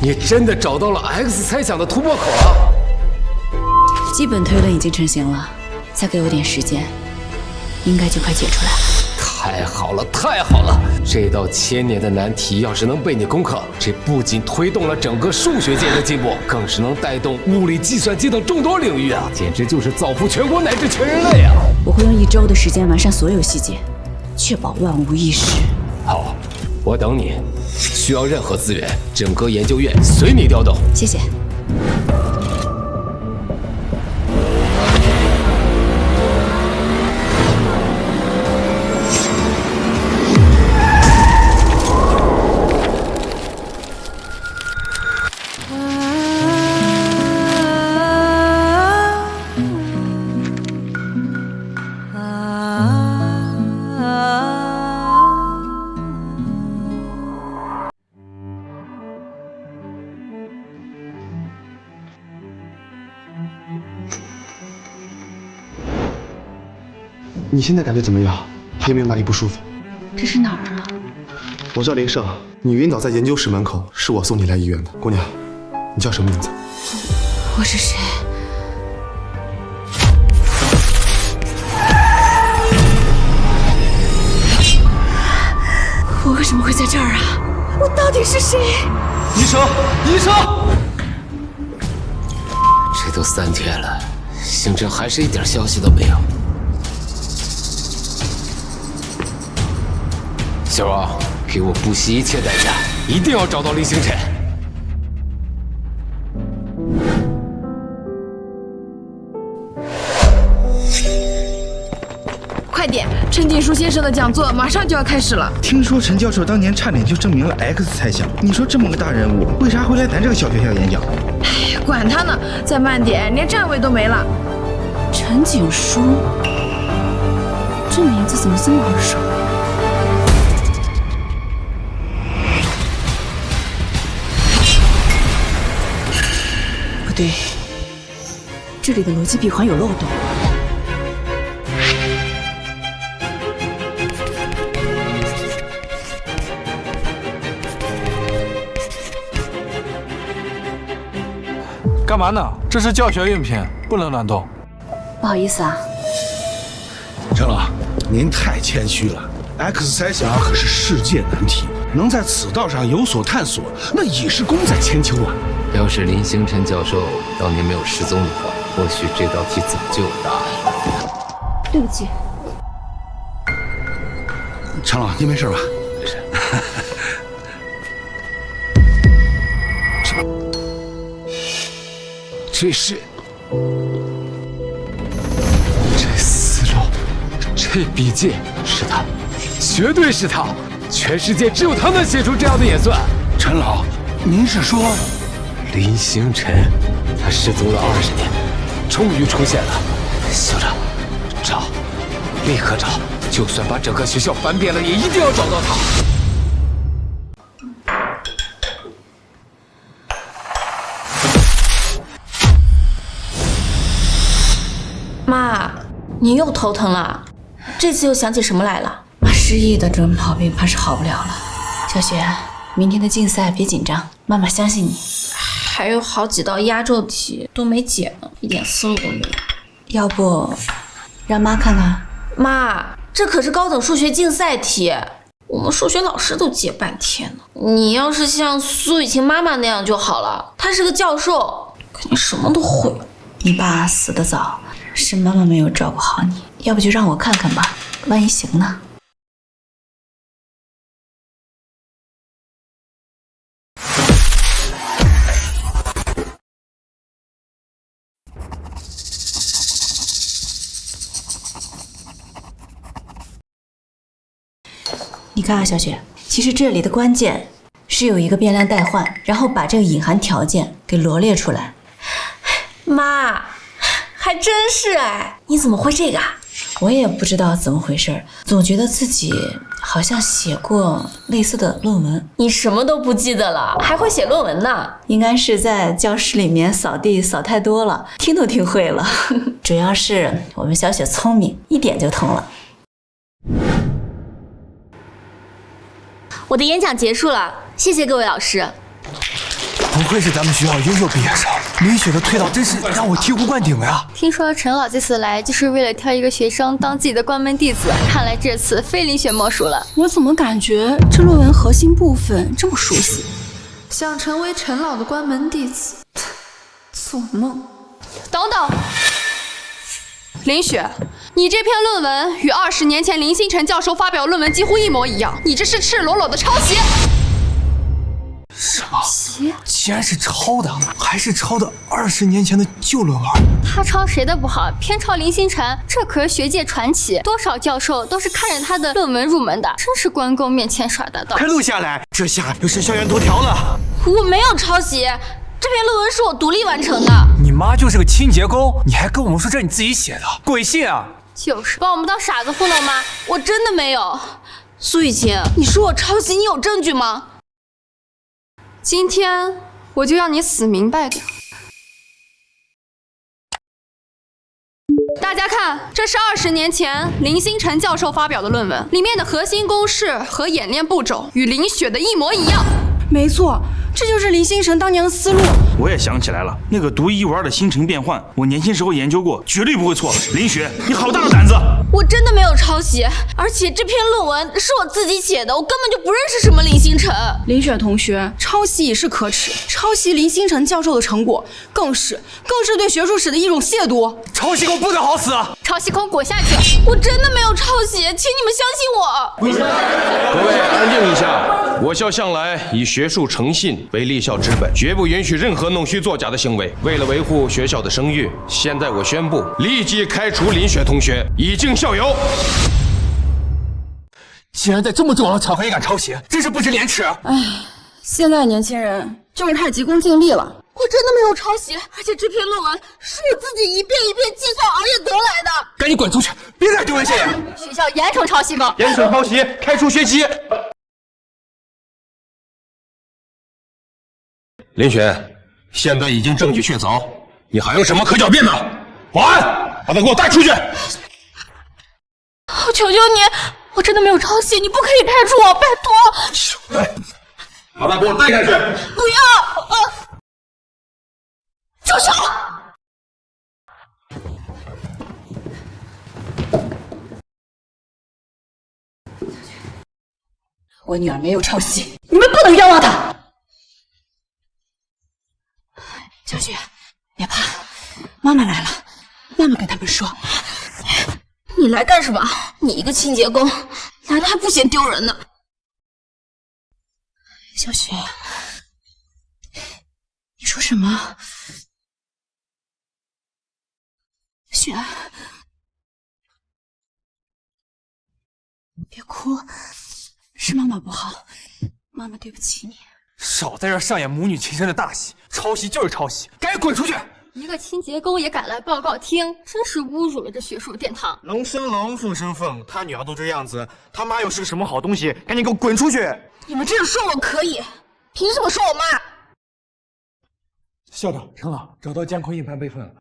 你真的找到了 X 猜想的突破口了？基本推论已经成型了，再给我点时间，应该就快解出来了。太好了，太好了！这道1000年的难题要是能被你攻克，这不仅推动了整个数学界的进步，更是能带动物理、计算机等众多领域啊！简直就是造福全国乃至全人类啊！我会用1周的时间完善所有细节，确保万无一失。好，我等你。需要任何资源，整个研究院随你调动。谢谢。你现在感觉怎么样？还有没有哪里不舒服？这是哪儿啊？我叫林胜，你晕倒在研究室门口，是我送你来医院的。姑娘，你叫什么名字？我是谁？我为什么会在这儿啊？我到底是谁？医生，医生！这都3天了，星辰还是一点消息都没有。小王，给我不惜一切代价，一定要找到林星辰。快点，陈锦书先生的讲座马上就要开始了。听说陈教授当年差点就证明了 X 猜想，你说这么个大人物，为啥会来咱这个小学校演讲？哎，管他呢，再慢点，连站位都没了。陈锦书，这名字怎么这么耳熟？不对，这里的逻辑闭环有漏洞。干嘛呢？这是教学用品，不能乱动。不好意思啊。陈老，您太谦虚了。X 猜想可是世界难题，能在此道上有所探索，那已是功在千秋啊。要是林星辰教授当年没有失踪的话，或许这道题早就有答案了。对不起。陈老，您没事吧？没事。这是这思路，这笔记是他，绝对是他，全世界只有他能写出这样的演算。陈老，您是说林星辰？他失踪了20年，终于出现了。校长，找，立刻找，就算把整个学校翻遍了，也一定要找到他。妈，你又头疼了，这次又想起什么来了？妈失忆的这种毛病怕是好不了了。小雪，明天的竞赛别紧张，妈妈相信你。还有好几道压轴题都没解呢，一点思路都没有。要不让妈看看？妈，这可是高等数学竞赛题，我们数学老师都解半天呢。你要是像苏雨晴妈妈那样就好了，她是个教授，肯定什么都会。你爸死得早，是妈妈没有照顾好你，要不就让我看看吧，万一行呢？你看啊，小雪，其实这里的关键是有一个变量代换，然后把这个隐含条件给罗列出来。妈，还真是哎，你怎么会这个啊？我也不知道怎么回事，总觉得自己好像写过类似的论文。你什么都不记得了，还会写论文呢？应该是在教室里面扫地扫太多了，听都听会了。主要是我们小雪聪明，一点就通了。我的演讲结束了，谢谢各位老师。不愧是咱们学校优秀毕业生，林雪的推导真是让我醍醐灌顶呀！听说陈老这次来就是为了挑一个学生当自己的关门弟子，看来这次非林雪莫属了。我怎么感觉这论文核心部分这么熟悉？想成为陈老的关门弟子，做梦！等等，林雪，你这篇论文与20年前林星辰教授发表论文几乎一模一样，你这是赤裸裸的抄袭！什么？既然是抄的，还是抄的20年前的旧论文。他抄谁的不好，偏抄林星辰，这可是学界传奇，多少教授都是看着他的论文入门的，真是关公面前耍大刀。快录下来，这下又是校园头条了。我没有抄袭，这篇论文是我独立完成的。你妈就是个清洁工，你还跟我们说这是你自己写的，鬼信啊！就是把我们当傻子糊弄吗？我真的没有。苏雨晴，你说我抄袭，你有证据吗？今天我就让你死明白点。大家看，这是20年前林星辰教授发表的论文，里面的核心公式和演练步骤与林雪的一模一样。没错，这就是林星辰当年的思路。我也想起来了，那个独一无二的星辰变换，我年轻时候研究过，绝对不会错。林雪，你好大的胆子！我真的没有抄袭，而且这篇论文是我自己写的，我根本就不认识什么林星辰。林雪同学，抄袭已是可耻，抄袭林星辰教授的成果，更是对学术史的一种亵渎。抄袭工不得好死！抄袭工滚下去！我真的没有抄袭，请你们相信我。各位安静一下，我校向来以学术诚信为立校之本，绝不允许任何弄虚作假的行为。为了维护学校的声誉，现在我宣布立即开除林雪同学，以儆效尤。既然在这么重要的场合也敢抄袭，真是不知廉耻！现在年轻人就是太急功近利了。我真的没有抄袭，而且这篇论文是我自己一遍一遍计算熬夜得来的。赶紧滚出去，别再丢人现眼！学校严惩抄袭工，严惩抄袭，开除学籍。林雪，现在已经证据确凿，你还有什么可狡辩的？保安，把他给我带出去！我求求你，我真的没有抄袭，你不可以开除我，拜托！来，把他给我带下去！不要！住手！我女儿没有抄袭，你们不能冤枉她。小雪，别怕，妈妈来了，妈妈跟他们说。你来干什么？你一个清洁工，来了还不嫌丢人呢？小雪，你说什么？雪儿，别哭，是妈妈不好，妈妈对不起你。少在这上演母女情深的大戏，抄袭就是抄袭，赶紧滚出去！一个清洁工也敢来报告厅，真是侮辱了这学术殿堂。龙生龙，凤生凤，他女儿都这样子，他妈又是个什么好东西？赶紧给我滚出去！你们这样说我可以，凭什么说我妈？校长，陈老找到监控硬盘备份了，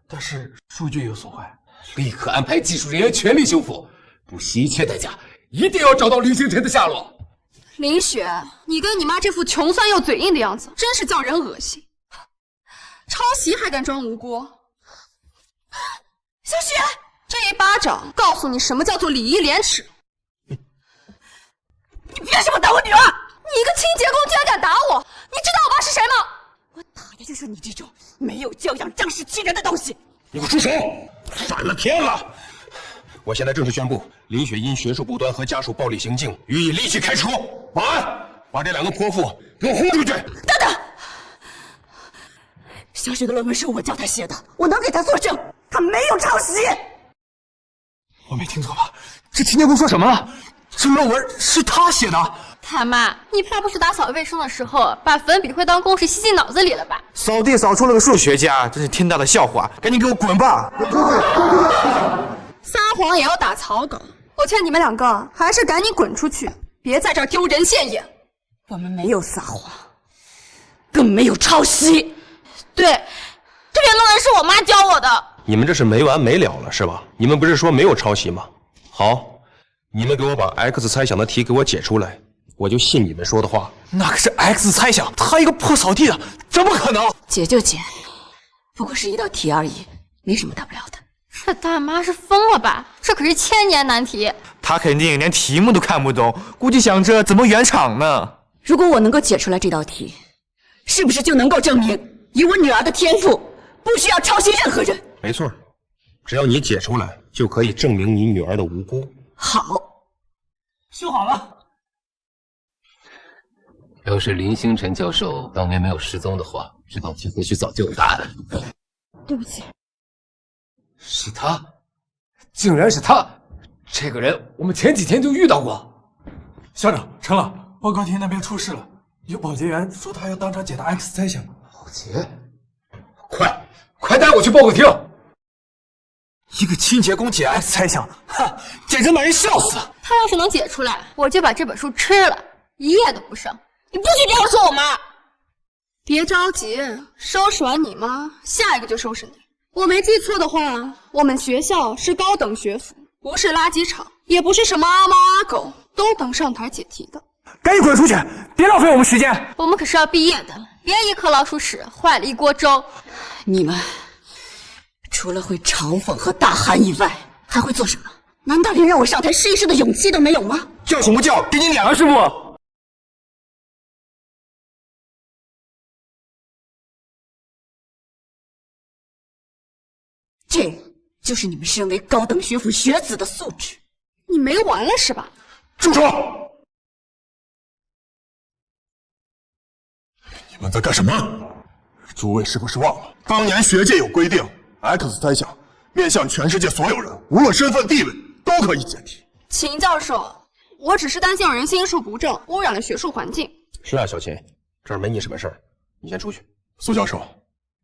但是数据有损坏，立刻安排技术人员全力修复，不惜一切代价，一定要找到林星辰的下落。林雪，你跟你妈这副穷酸又嘴硬的样子，真是叫人恶心。抄袭还敢装无辜？小雪，这一巴掌告诉你什么叫做礼义廉耻。你凭什么打我女儿？你一个清洁工居然敢打我！你知道我爸是谁吗？我打的就是你这种没有教养、仗势欺人的东西！你给我住手！反了天了！我现在正式宣布，林雪因学术不端和家属暴力行径，予以立即开除。保安，把这两个泼妇给我轰出去！等等，小雪的论文是我叫她写的，我能给她作证，她没有抄袭。我没听错吧？这清洁工说什么了？这论文是他写的？他妈，你怕不是打扫卫生的时候把粉笔会当公式吸进脑子里了吧？扫地扫出了个数学家，真是天大的笑话！赶紧给我滚吧！撒谎也要打草稿，我劝你们两个还是赶紧滚出去，别在这儿丢人现眼。我们没有撒谎，更没有抄袭。对，这篇论文是我妈教我的。你们这是没完没了了是吧？你们不是说没有抄袭吗？好，你们给我把 X 猜想的题给我解出来，我就信你们说的话。那可是 X 猜想，他一个破扫地的，怎么可能？解就解，不过是一道题而已，没什么大不了的。这大妈是疯了吧？这可是1000年难题。他肯定连题目都看不懂，估计想着怎么圆场呢。如果我能够解出来这道题，是不是就能够证明以我女儿的天赋，不需要抄袭任何人？没错，只要你解出来，就可以证明你女儿的无辜。好，修好了。要是林星辰教授当年没有失踪的话，这道题或许早就有答案。对不起。是他，竟然是他！这个人我们前几天就遇到过。校长，成了，报告厅那边出事了，有保洁员说他要当场解答 X 猜想。保洁，快带我去报告厅！一个清洁工解 X 猜想，哈，简直把人笑死！他要是能解出来，我就把这本书吃了，一页都不剩。你不许这样说我妈！别着急，收拾完你妈，下一个就收拾你。我没记错的话，我们学校是高等学府，不是垃圾场，也不是什么阿猫阿狗都能上台解题的。赶紧滚出去，别浪费我们时间。我们可是要毕业的，别一颗老鼠屎坏了一锅粥。你们除了会嘲讽和大喊以外，还会做什么？难道连让我上台试一试的勇气都没有吗？叫什么叫？给你脸了是不？这就是你们身为高等学府学子的素质。你没完了是吧？住手！你们在干什么？诸位是不是忘了，当年学界有规定 ，X 猜想面向全世界所有人，无论身份地位都可以解题。秦教授，我只是担心有人心术不正，污染了学术环境。是啊，小秦，这儿没你什么事儿，你先出去。苏教授，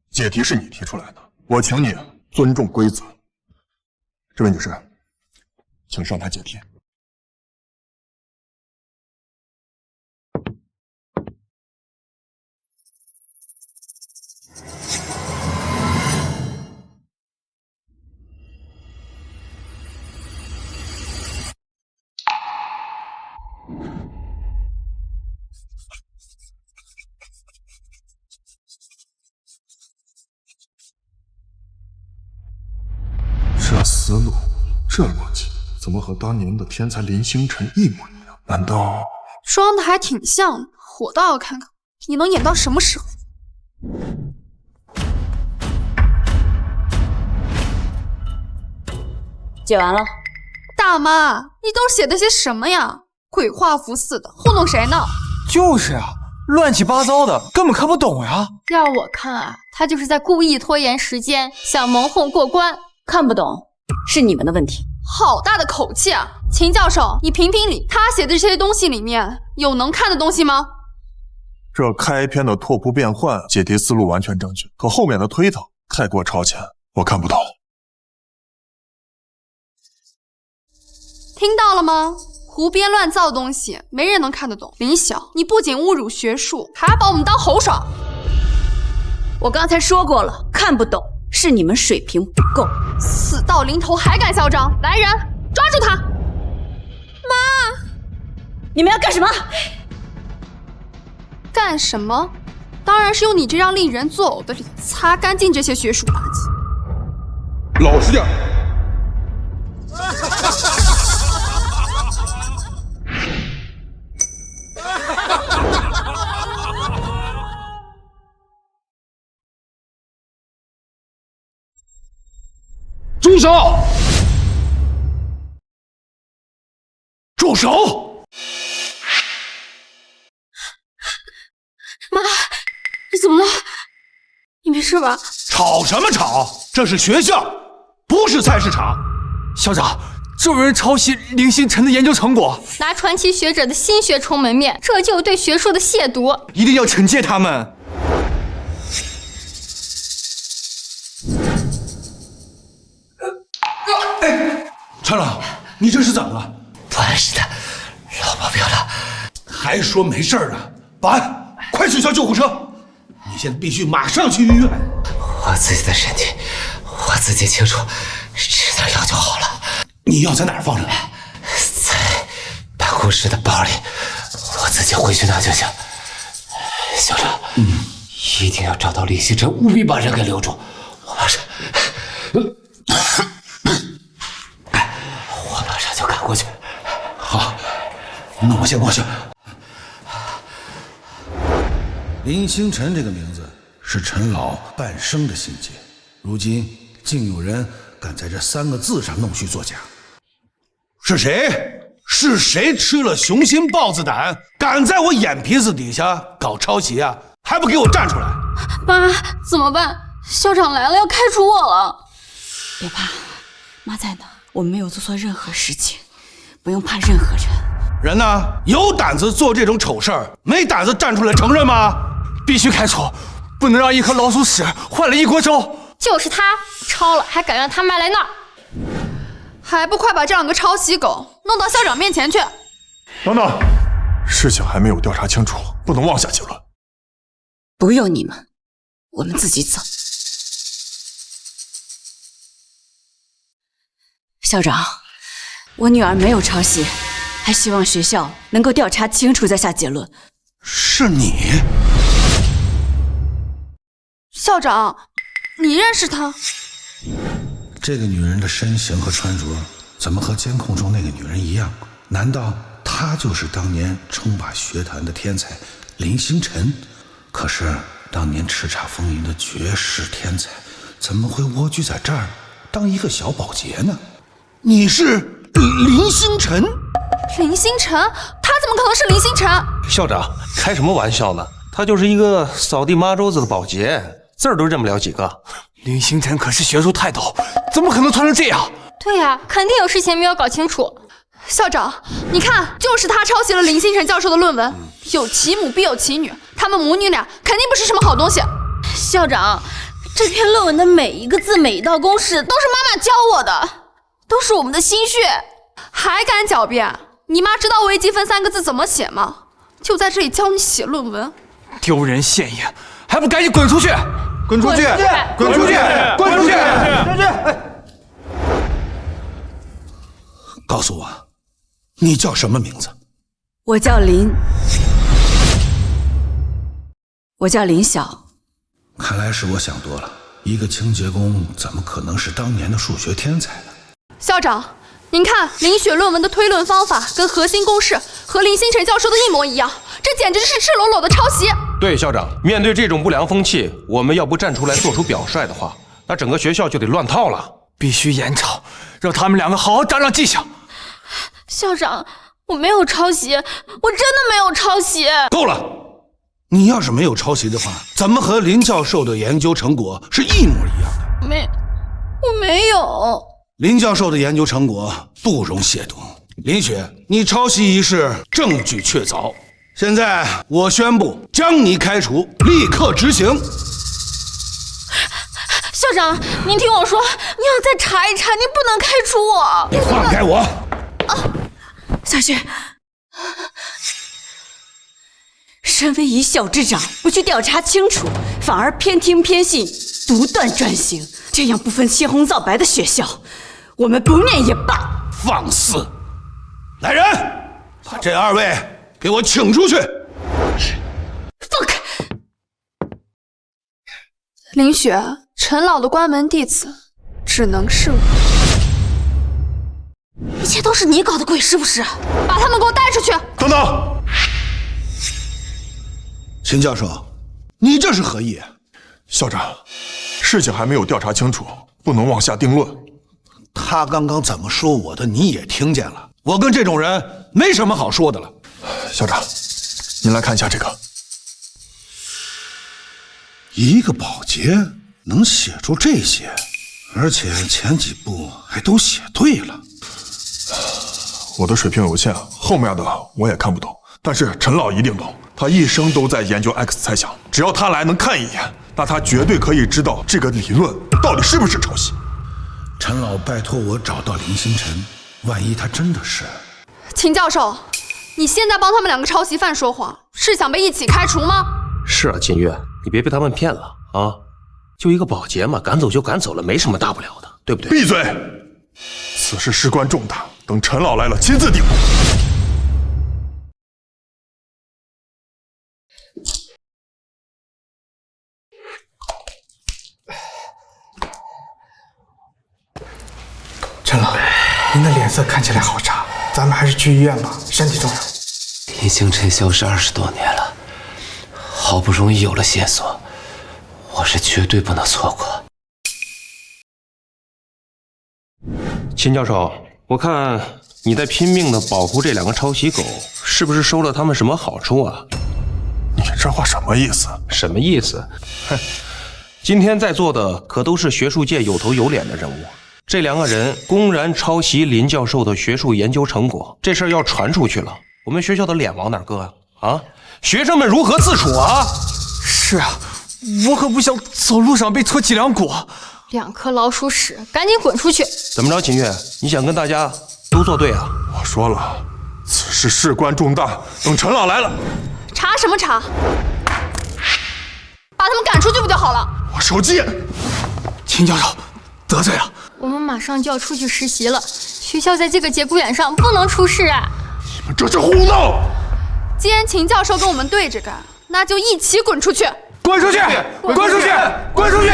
解题是你提出来的，我请你尊重规则。这位女士，请上台解题。这思路，这逻辑，怎么和当年的天才林星辰一模一样？难道装的还挺像的，我倒要看看你能演到什么时候。解完了。大妈，你都写的些什么呀？鬼画符似的，糊弄谁呢？就是啊，乱七八糟的，根本看不懂呀。要我看啊，他就是在故意拖延时间，想蒙混过关。看不懂是你们的问题。好大的口气啊！秦教授，你评评理，他写的这些东西里面有能看的东西吗？这开篇的拓扑变换解题思路完全正确，可后面的推导太过超前，我看不懂。听到了吗？胡编乱造的东西没人能看得懂。林晓，你不仅侮辱学术，还把我们当猴耍。我刚才说过了，看不懂是你们水平不够。死到临头还敢嚣张！来人，抓住他！妈，你们要干什么？干什么？当然是用你这张令人作呕的脸擦干净这些学术垃圾。老实点！住手！住手！妈，你怎么了？你没事吧？吵什么吵？这是学校，不是菜市场。校长，这有人抄袭林星辰的研究成果，拿传奇学者的心血充门面，这就有对学术的亵渎，一定要惩戒他们。陈老，你这是怎么了？不碍事的，老保镖的。还说没事呢？保安，快取消救护车！你现在必须马上去医院。我自己的身体，我自己清楚，吃点药就好了。你药在哪儿放着呢？在办公室的包里。我我自己回去拿就行。校长，一定要找到李希晨，务必把人给留住。我马上就赶过去。好，那我先过去。林星辰这个名字是陈老半生的心结，如今竟有人敢在这3个字上弄虚作假。是谁？是谁吃了雄心豹子胆，敢在我眼皮子底下搞抄袭啊？还不给我站出来！妈，怎么办？校长来了，要开除我了。别怕，妈在呢，我们没有做错任何事情，不用怕任何人。人呢？有胆子做这种丑事儿，没胆子站出来承认吗？必须开除，不能让一颗老鼠屎换了一锅粥。就是他抄了，还敢让他妈来闹，还不快把这2个抄袭狗弄到校长面前去！等等，事情还没有调查清楚，不能妄下结论。不用你们，我们自己走。校长，我女儿没有抄袭，还希望学校能够调查清楚再下结论。是你？校长，你认识她？这个女人的身形和穿着怎么和监控中那个女人一样？难道她就是当年称霸学坛的天才林星辰？可是当年叱咤风云的绝世天才，怎么会蜗居在这儿当一个小保洁呢？你是林星辰？林星辰？他怎么可能是林星辰？校长，开什么玩笑呢？他就是一个扫地抹桌子的保洁，字儿都认不了几个。林星辰可是学术泰斗，怎么可能传成这样？对呀，肯定有事情没有搞清楚。校长，你看，就是他抄袭了林星辰教授的论文，有其母必有其女，他们母女俩肯定不是什么好东西。校长，这篇论文的每一个字、每一道公式都是妈妈教我的，都是我们的心血。还敢狡辩？你妈知道微积分3个字怎么写吗？就在这里教你写论文，丢人现眼，还不赶紧滚出去！滚出去！滚出去！滚出去！滚出去！告诉我，你叫什么名字？我叫林晓。看来是我想多了，一个清洁工怎么可能是当年的数学天才呢？校长，您看林雪论文的推论方法跟核心公式和林星辰教授的一模一样，这简直是赤裸裸的抄袭。对，校长，面对这种不良风气，我们要不站出来做出表率的话，那整个学校就得乱套了。必须严惩，让他们2个好好长长记性。校长，我没有抄袭，我真的没有抄袭。够了！你要是没有抄袭的话，怎么和林教授的研究成果是一模一样的？我没有。林教授的研究成果不容亵渎。林雪，你抄袭一事证据确凿，现在我宣布将你开除，立刻执行。校长，您听我说，你要再查一查，您不能开除我。你放开我！小雪，身为一校之长，不去调查清楚，反而偏听偏信，独断专行，这样不分青红皂白的学校，我们不念也罢。放肆！来人，把这2位给我请出去。放开！林雪，陈老的关门弟子只能是我。一切都是你搞的鬼，是不是？把他们给我带出去！等等，秦教授，你这是何意？校长，事情还没有调查清楚，不能妄下定论。他刚刚怎么说我的，你也听见了。我跟这种人没什么好说的了。校长，您来看一下这个。一个保洁能写出这些，而且前几步还都写对了。我的水平有限，后面的我也看不懂，但是陈老一定懂，他一生都在研究 X 猜想，只要他来能看一眼，那他绝对可以知道这个理论到底是不是抄袭。陈老拜托我找到林星辰，万一他真的是……秦教授，你现在帮他们2个抄袭犯说谎，是想被一起开除吗？是啊，金月，你别被他们骗了啊！就一个保洁嘛，赶走就赶走了，没什么大不了的，对不对？闭嘴！此事事关重大，等陈老来了亲自定夺。您的脸色看起来好差，咱们还是去医院吧，身体重要。林星辰消失20多年了，好不容易有了线索，我是绝对不能错过。秦教授，我看你在拼命的保护这2个抄袭狗，是不是收了他们什么好处啊？你这话什么意思？什么意思？哼，今天在座的可都是学术界有头有脸的人物。这2个人公然抄袭林教授的学术研究成果，这事儿要传出去了，我们学校的脸往哪搁啊？啊，学生们如何自处啊？是啊，我可不想走路上被戳脊梁骨。2颗老鼠屎，赶紧滚出去！怎么着，秦月，你想跟大家都作对啊？我说了，此事事关重大，等陈老来了。查什么查？把他们赶出去不就好了？我手机。秦教授得罪了。我们马上就要出去实习了，学校在这个节骨眼上不能出事啊！你们这是胡闹！既然秦教授跟我们对着干，那就一起滚出去！滚出去！滚出去！滚出去！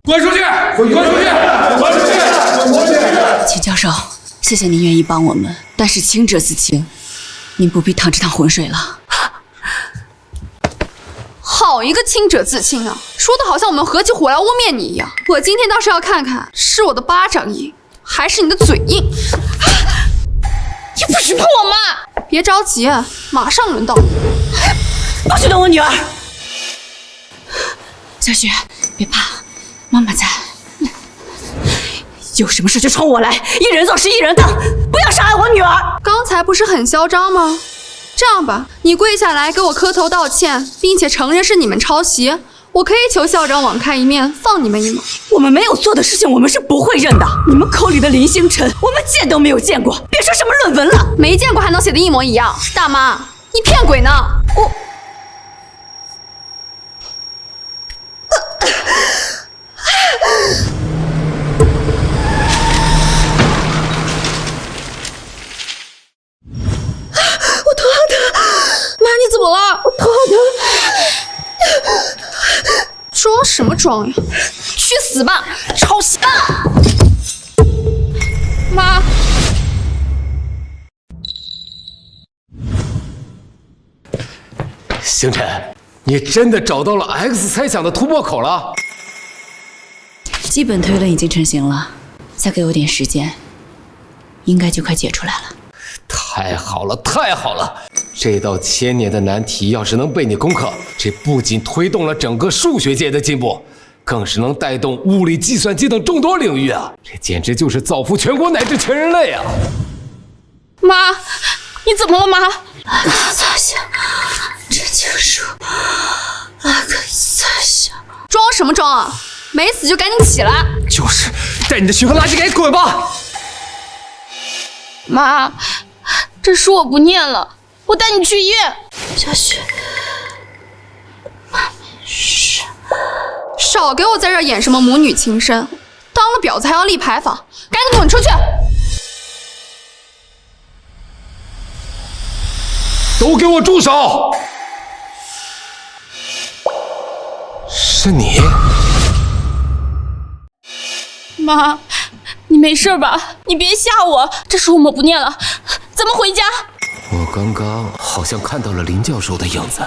滚出去！滚出去！滚出去！秦教授，谢谢您愿意帮我们，但是清者自清，您不必趟这趟浑水了。好一个清者自清啊！说的好像我们合起伙来污蔑你一样。我今天倒是要看看，是我的巴掌硬，还是你的嘴硬。你不许碰我妈！别着急，马上轮到你。不许动我女儿！小雪，别怕，妈妈在。有什么事就冲我来，一人做事一人当，不要伤害我女儿。刚才不是很嚣张吗？这样吧，你跪下来给我磕头道歉，并且承认是你们抄袭，我可以求校长网开一面，放你们一马。我们没有做的事情，我们是不会认的。你们口里的林星辰，我们见都没有见过，别说什么论文了，没见过还能写的一模一样。大妈，你骗鬼呢！我头好疼，妈，你怎么了？我头好疼。装什么装呀？去死吧！抄袭吧！妈。星辰，你真的找到了 X 猜想的突破口了？基本推论已经成型了，再给我点时间，应该就快解出来了。太好了，太好了！这道1000年的难题要是能被你攻克，这不仅推动了整个数学界的进步，更是能带动物理、计算机等众多领域啊！这简直就是造福全国乃至全人类啊！妈，你怎么了，妈？X 猜想，这就是 X 猜想。装什么装啊？没死就赶紧起来！就是，带你的学科垃圾给滚吧！妈，这书我不念了，我带你去医院。小雪，妈没事。少给我在这演什么母女情深，当了婊子还要立牌坊，赶紧滚出去！都给我住手！是你。妈，你没事吧？你别吓我，这书我们不念了，咱们回家。我刚刚好像看到了林教授的影子。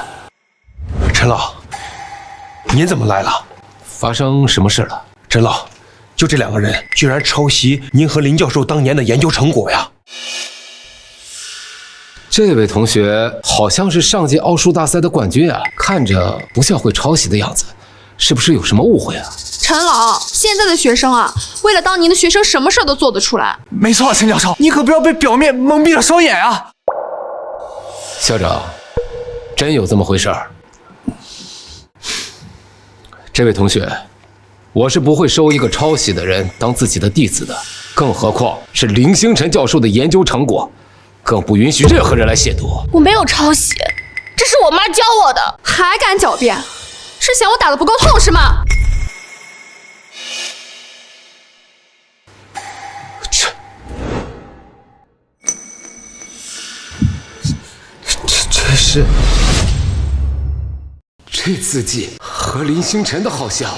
陈老，您怎么来了？发生什么事了？陈老，就这2个人居然抄袭您和林教授当年的研究成果呀！这位同学好像是上届奥数大赛的冠军啊，看着不像会抄袭的样子，是不是有什么误会啊？陈老，现在的学生啊，为了当您的学生，什么事都做得出来。没错，陈教授，你可不要被表面蒙蔽了双眼啊！校长，真有这么回事儿？这位同学，我是不会收一个抄袭的人当自己的弟子的，更何况是林星辰教授的研究成果，更不允许任何人来亵渎。我没有抄袭，这是我妈教我的。还敢狡辩？是嫌我打得不够痛是吗？这字迹和林星辰的好像。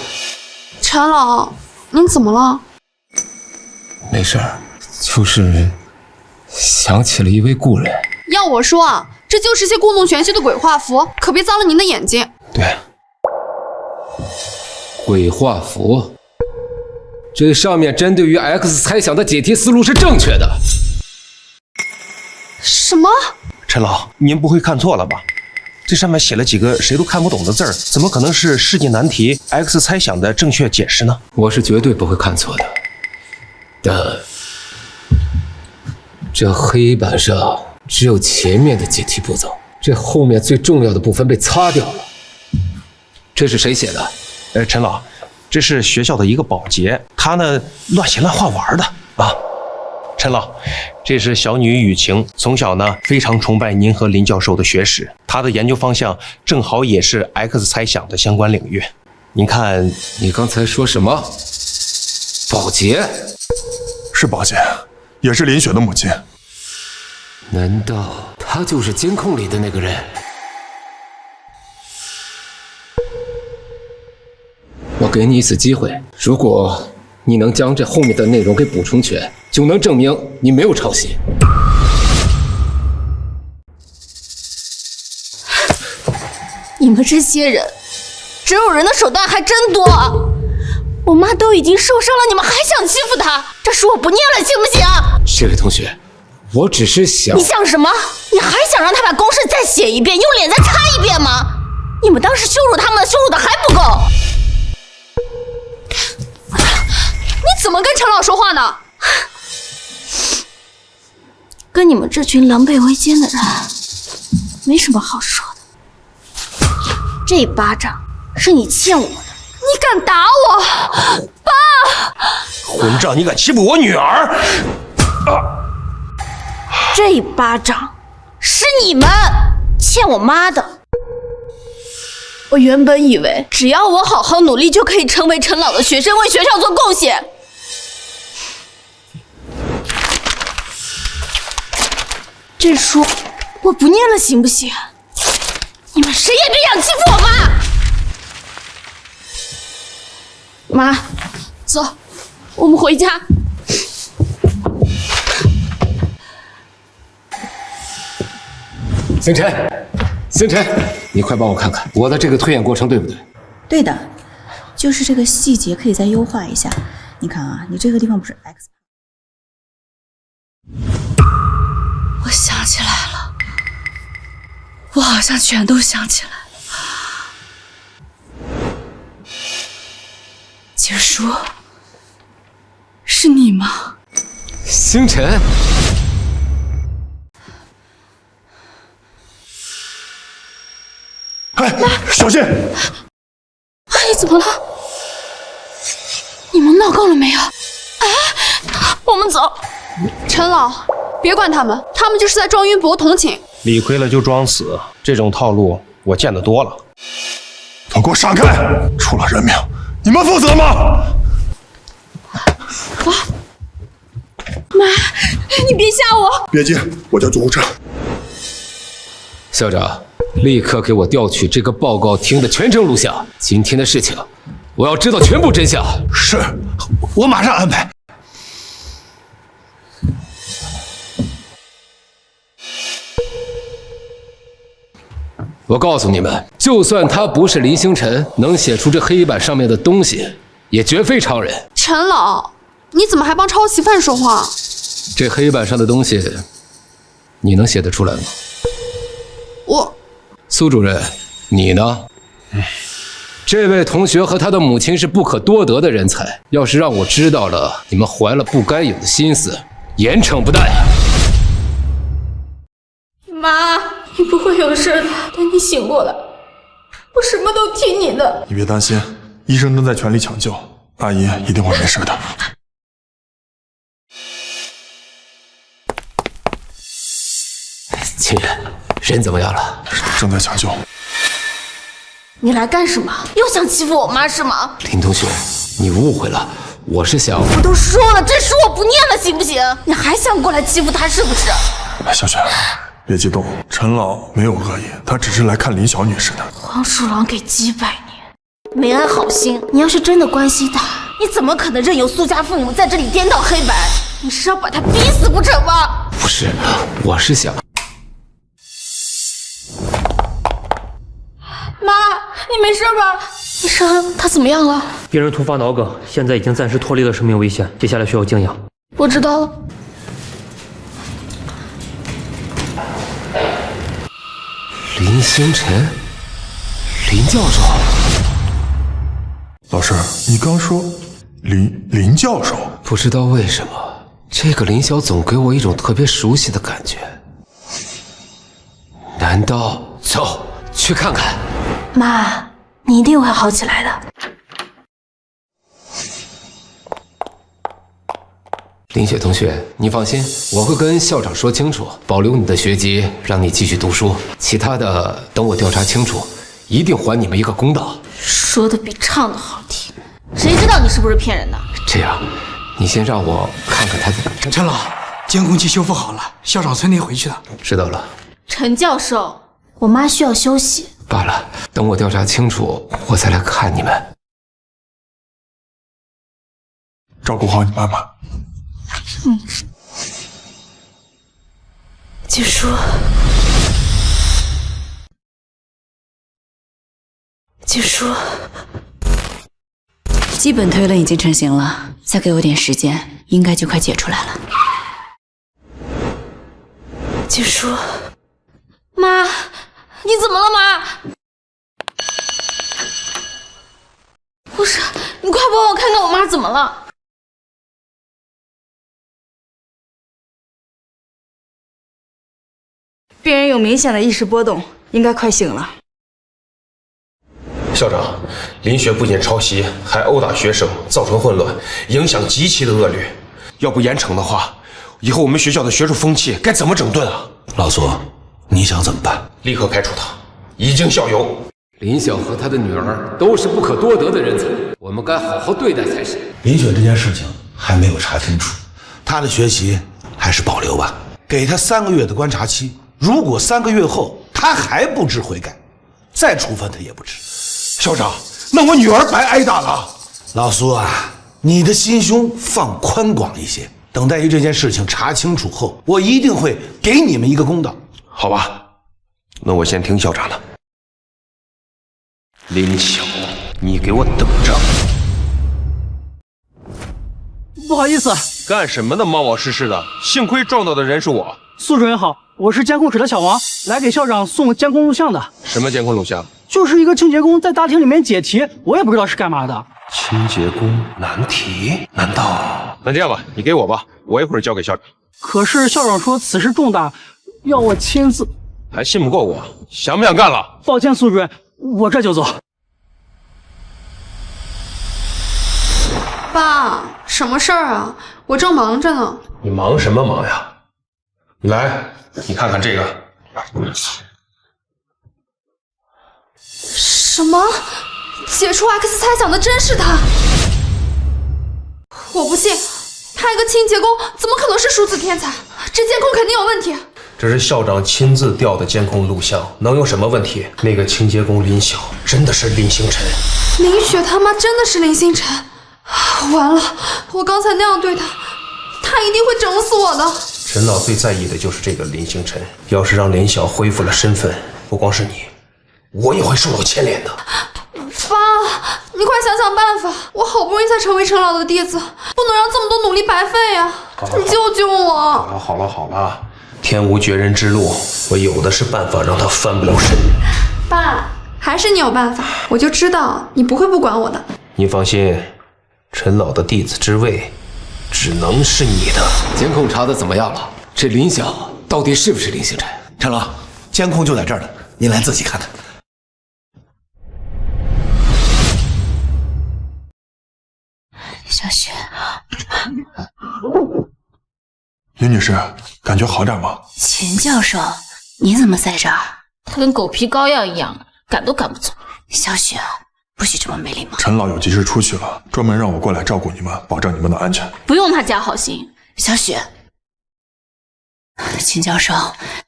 陈老，您怎么了？没事儿，就是想起了一位故人。要我说啊，这就是些故弄玄虚的鬼画符，可别脏了您的眼睛。对，鬼画符，这上面针对于 X 猜想的解题思路是正确的。什么？陈老，您不会看错了吧？这上面写了几个谁都看不懂的字儿，怎么可能是世纪难题 X 猜想的正确解释呢？我是绝对不会看错的。但这黑板上只有前面的解题步骤，这后面最重要的部分被擦掉了。这是谁写的？陈老，这是学校的一个保洁，他呢乱写乱画玩的啊。陈老，这是小女雨晴，从小呢非常崇拜您和林教授的学识，她的研究方向正好也是 X 猜想的相关领域。您看，你刚才说什么？保洁？是保洁，也是林雪的母亲。难道她就是监控里的那个人？我给你一次机会，如果你能将这后面的内容给补充全，就能证明你没有抄袭。你们这些人，植入人的手段还真多。我妈都已经受伤了，你们还想欺负她？这书我不念了，行不行？这位同学，我只是想……你想什么？你还想让他把公式再写一遍，用脸再擦一遍吗？你们当时羞辱他们，羞辱的还不够？你怎么跟陈老说话呢？跟你们这群狼狈为奸的人没什么好说的。这一巴掌是你欠我的，你敢打我，爸！混账，你敢欺负我女儿！这一巴掌是你们欠我妈的。我原本以为只要我好好努力，就可以成为陈老的学生，为学校做贡献。这书我不念了，行不行？你们谁也别想欺负我妈！妈，走，我们回家。星辰，星辰，你快帮我看看我的这个推演过程对不对？对的，就是这个细节可以再优化一下。你看啊，你这个地方不是 X。我想起来了，我好像全都想起来了。结束，是你吗？星辰。哎，小心！阿姨怎么了？你们闹够了没有？哎，我们走。陈老，别管他们，他们就是在装晕博同情。理亏了就装死，这种套路我见得多了。都给我闪开！出了人命，你们负责吗？妈，你别吓我！别急，我叫救护车。校长，立刻给我调取这个报告厅的全程录像。今天的事情，我要知道全部真相。是，我马上安排。我告诉你们，就算他不是林星辰，能写出这黑板上面的东西，也绝非常人。陈老，你怎么还帮抄袭犯说话？这黑板上的东西，你能写得出来吗？苏主任，你呢？这位同学和他的母亲是不可多得的人才，要是让我知道了你们怀了不该有的心思，严惩不贷。妈，你不会有事的，等你醒过来，我什么都听你的。你别担心，医生正在全力抢救，阿姨一定会没事的。亲人，人怎么样了？正在抢救。你来干什么？又想欺负我妈是吗？林同学，你误会了，我是想……我都说了，这书我不念了，行不行？你还想过来欺负她是不是？小雪，别激动，陈老没有恶意，他只是来看林小女士的。黄鼠狼给鸡拜年，没安好心。你要是真的关心她，你怎么可能任由苏家父母在这里颠倒黑白？你是要把他逼死不成吗？不是，我是想……妈，你没事吧？医生，他怎么样了？病人突发脑梗，现在已经暂时脱离了生命危险，接下来需要静养。我知道了。林星辰，林教授。老师，你刚说林教授？不知道为什么，这个林晓总给我一种特别熟悉的感觉。难道走去看看？妈，你一定会好起来的。林雪同学，你放心，我会跟校长说清楚，保留你的学籍，让你继续读书。其他的，等我调查清楚，一定还你们一个公道。说的比唱的好听，谁知道你是不是骗人的？这样，你先让我看看他的。陈老，监控器修复好了，校长催你回去的。知道了。陈教授，我妈需要休息。罢了，等我调查清楚，我再来看你们。照顾好你妈妈。据说，基本推论已经成型了，再给我点时间，应该就快解出来了。据说，妈，你怎么了，妈？不是，你快帮我看看我妈怎么了。病人有明显的意识波动，应该快醒了。校长，林雪不仅抄袭，还殴打学生，造成混乱，影响极其的恶劣。要不严惩的话，以后我们学校的学术风气该怎么整顿啊？老苏，你想怎么办？立刻开除他，以儆效尤。林晓和他的女儿都是不可多得的人才，我们该好好对待才是。林雪这件事情还没有查清楚，她的学习还是保留吧，给她3个月的观察期。如果3个月后他还不知悔改，再处分他也不迟。校长，那我女儿白挨打了。老苏啊，你的心胸放宽广一些，等待于这件事情查清楚后，我一定会给你们一个公道。好吧，那我先听校长的。林晓，你给我等着！不好意思，干什么呢？冒冒失失的，幸亏撞到的人是我。苏主任好，我是监控室的小王，来给校长送监控录像的。什么监控录像？就是一个清洁工在大厅里面解题，我也不知道是干嘛的。清洁工难题？难道？那这样吧，你给我吧，我一会儿交给校长。可是校长说此事重大，要我亲自。还信不过我？想不想干了？抱歉，苏主任，我这就走。爸，什么事儿啊？我正忙着呢。你忙什么忙呀？你来，你看看这个。什么？解除 X 猜想的真是他？我不信，他一个清洁工怎么可能是数字天才？这监控肯定有问题。这是校长亲自调的监控录像，能有什么问题？那个清洁工林晓真的是林星辰。林雪他妈真的是林星辰？完了，我刚才那样对他，他一定会整死我的。陈老最在意的就是这个林星辰，要是让林晓恢复了身份，不光是你，我也会受到牵连的。爸，你快想想办法！我好不容易才成为陈老的弟子，不能让这么多努力白费呀！你救救我！好了，天无绝人之路，我有的是办法让他翻不了身。爸，还是你有办法，我就知道你不会不管我的。你放心，陈老的弟子之位，只能是你的。监控查的怎么样了？这林晓到底是不是林星辰？陈老，监控就在这儿呢，您来仔细看看。小雪，林女士，感觉好点吗？钱教授，你怎么在这儿？他跟狗皮膏药一样，赶都赶不走。小雪，不许这么没礼貌。陈老有急事出去了，专门让我过来照顾你们，保证你们的安全。不用他假好心。小雪，钱教授，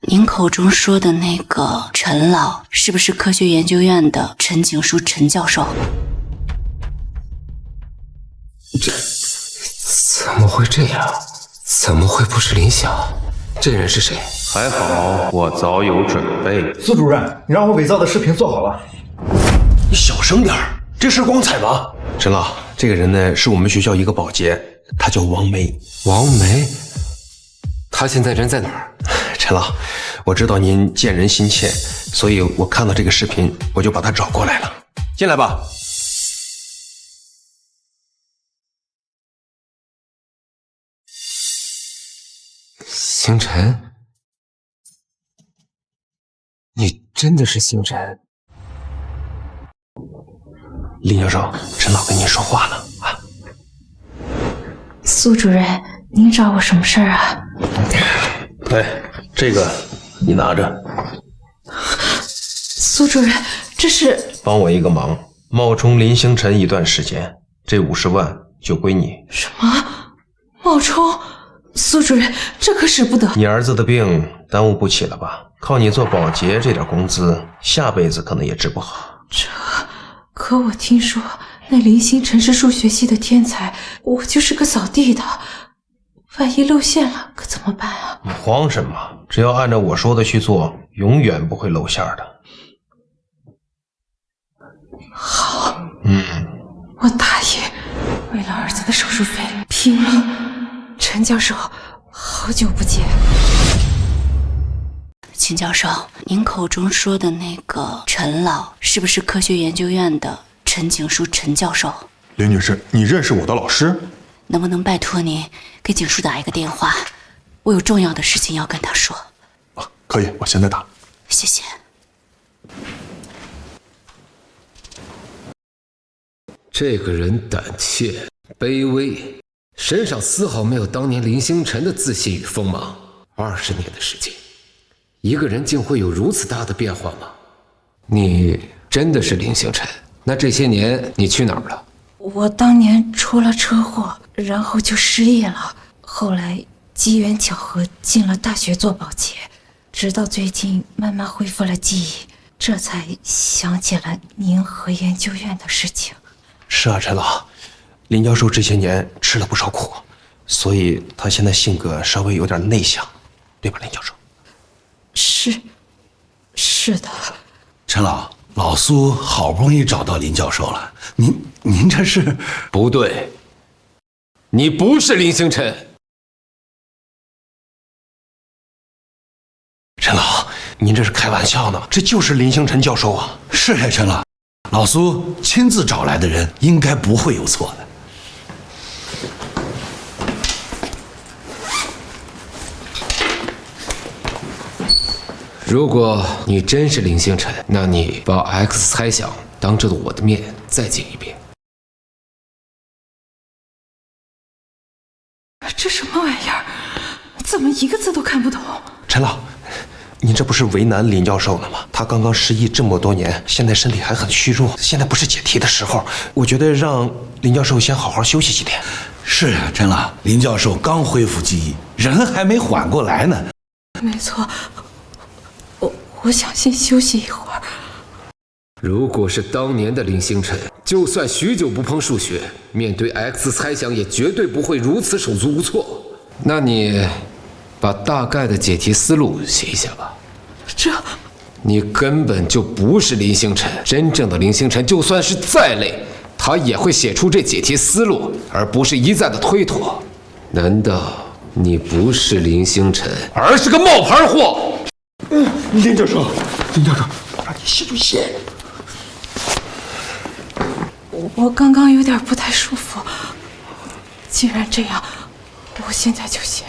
您口中说的那个陈老，是不是科学研究院的陈景书陈教授？这怎么会这样？怎么会不是林晓？这人是谁？还好，我早有准备。苏主任，你让我伪造的视频做好了。你小声点儿，这是光彩吗？陈老，这个人呢是我们学校一个保洁，他叫王梅。王梅？他现在人在哪儿？陈老，我知道您见人心切，所以我看到这个视频，我就把他找过来了。进来吧。星辰，你真的是星辰？林教授，陈老跟您说话呢啊。苏主任，您找我什么事儿啊？哎，这个你拿着。苏主任，这是帮我一个忙，冒充林星辰一段时间，这50万就归你。什么？冒充？苏主任，这可使不得。你儿子的病耽误不起了吧？靠你做保洁这点工资，下辈子可能也治不好。可我听说那林星辰是数学系的天才，我就是个扫地的，万一露馅了可怎么办啊？你慌什么？只要按照我说的去做，永远不会露馅的。好，我答应。为了儿子的手术费拼了。陈教授，好久不见。秦教授，您口中说的那个陈老，是不是科学研究院的陈景书陈教授？林女士，你认识我的老师？能不能拜托您给景书打一个电话？我有重要的事情要跟他说。可以，我现在打。谢谢。这个人胆怯、卑微，身上丝毫没有当年林星辰的自信与锋芒。20年的时间，一个人竟会有如此大的变化吗？你真的是林星辰？那这些年你去哪儿了？我当年出了车祸，然后就失忆了。后来机缘巧合进了大学做保洁，直到最近慢慢恢复了记忆，这才想起了您和研究院的事情。是啊，陈老，林教授这些年吃了不少苦，所以他现在性格稍微有点内向，对吧，林教授？是的。陈老，老苏好不容易找到林教授了，您这是？不对，你不是林星辰。陈老，您这是开玩笑呢？这就是林星辰教授啊！是呀，陈老，老苏亲自找来的人，应该不会有错的。如果你真是林星辰，那你把 X 猜想当着我的面再讲一遍。这什么玩意儿？怎么一个字都看不懂？陈老，您这不是为难林教授了吗？他刚刚失忆这么多年，现在身体还很虚弱，现在不是解题的时候。我觉得让林教授先好好休息几天。是啊，陈老，林教授刚恢复记忆，人还没缓过来呢。没错，我想先休息一会儿。如果是当年的林星辰，就算许久不碰数学，面对 X 猜想也绝对不会如此手足无措。那你把大概的解题思路写一下吧。你根本就不是林星辰，真正的林星辰就算是再累，他也会写出这解题思路，而不是一再的推脱。难道你不是林星辰，而是个冒牌货？林教授，让你写就写。我刚刚有点不太舒服，既然这样，我现在就写。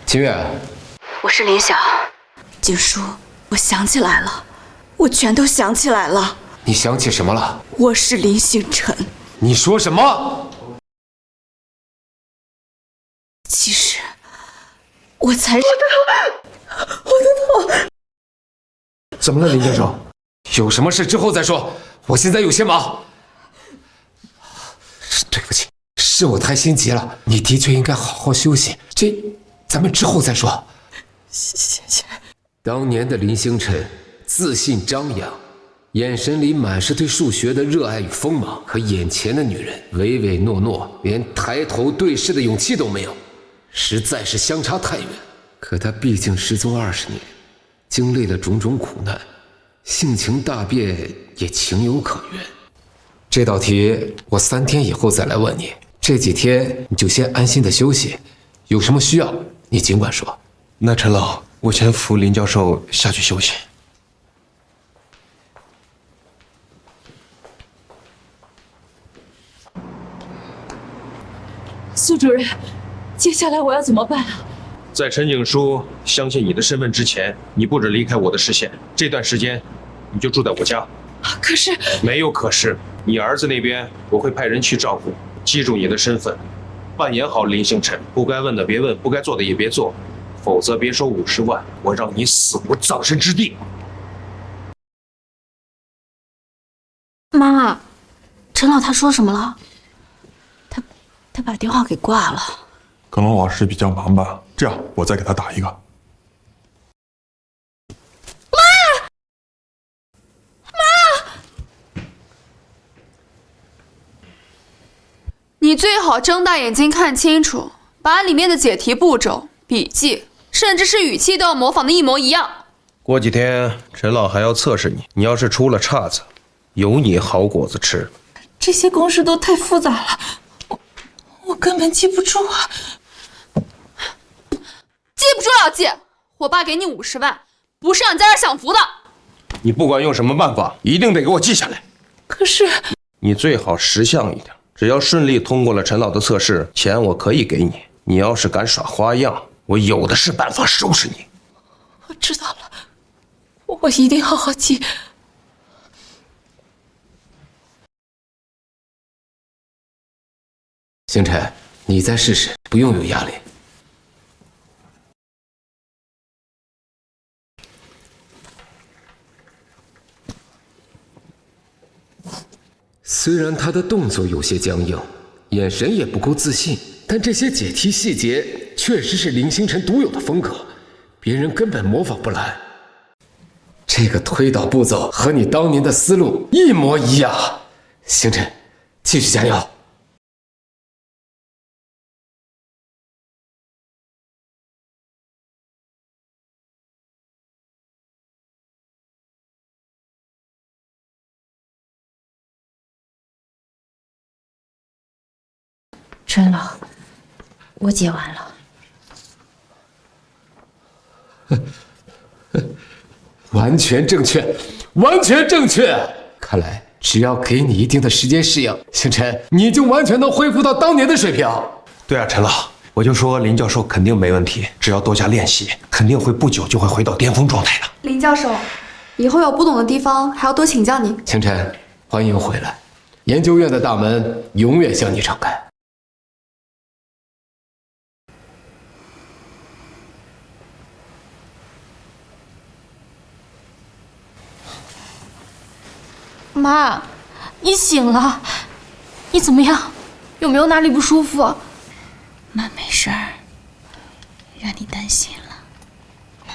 秦月，我是林晓。景书，我想起来了，我全都想起来了。你想起什么了？我是林星辰。你说什么？其实，我才是。我的头！怎么了，林教授？有什么事之后再说，我现在有些忙。对不起，是我太心急了，你的确应该好好休息。这咱们之后再说。谢谢。当年的林星辰自信张扬，眼神里满是对数学的热爱与锋芒，和眼前的女人唯唯诺诺，连抬头对视的勇气都没有，实在是相差太远。可他毕竟失踪20年，经历了种种苦难，性情大变也情有可原。这道题我3天以后再来问你，这几天你就先安心的休息，有什么需要你尽管说。那陈老，我先扶林教授下去休息。苏主任，接下来我要怎么办啊？在陈景书相信你的身份之前，你不准离开我的视线。这段时间，你就住在我家。可是没有可是，你儿子那边我会派人去照顾。记住你的身份，扮演好林星辰，不该问的别问，不该做的也别做，否则别说50万，我让你死无葬身之地。妈，陈老他说什么了？他把电话给挂了。可能老师比较忙吧，这样我再给他打一个。你最好睁大眼睛看清楚，把里面的解题步骤、笔记，甚至是语气都要模仿的一模一样。过几天陈老还要测试你，你要是出了岔子，有你好果子吃。这些公式都太复杂了，我根本记不住啊！记不住要记，我爸给你50万，不是让你在这儿享福的。你不管用什么办法，一定得给我记下来。可是你最好识相一点，只要顺利通过了陈老的测试，钱我可以给你。你要是敢耍花样，我有的是办法收拾你。我知道了，我一定好好记。星辰，你再试试，不用有压力。虽然他的动作有些僵硬，眼神也不够自信，但这些解题细节确实是林星辰独有的风格，别人根本模仿不来。这个推导步骤和你当年的思路一模一样，星辰，继续加油！陈老，我解完了。完全正确，完全正确！看来只要给你一定的时间适应，星辰，你就完全能恢复到当年的水平。对啊，陈老，我就说林教授肯定没问题，只要多加练习，肯定会不久就会回到巅峰状态的。林教授，以后有不懂的地方还要多请教你。星辰，欢迎回来，研究院的大门永远向你敞开。妈，你醒了，你怎么样？有没有哪里不舒服？妈没事儿，让你担心了。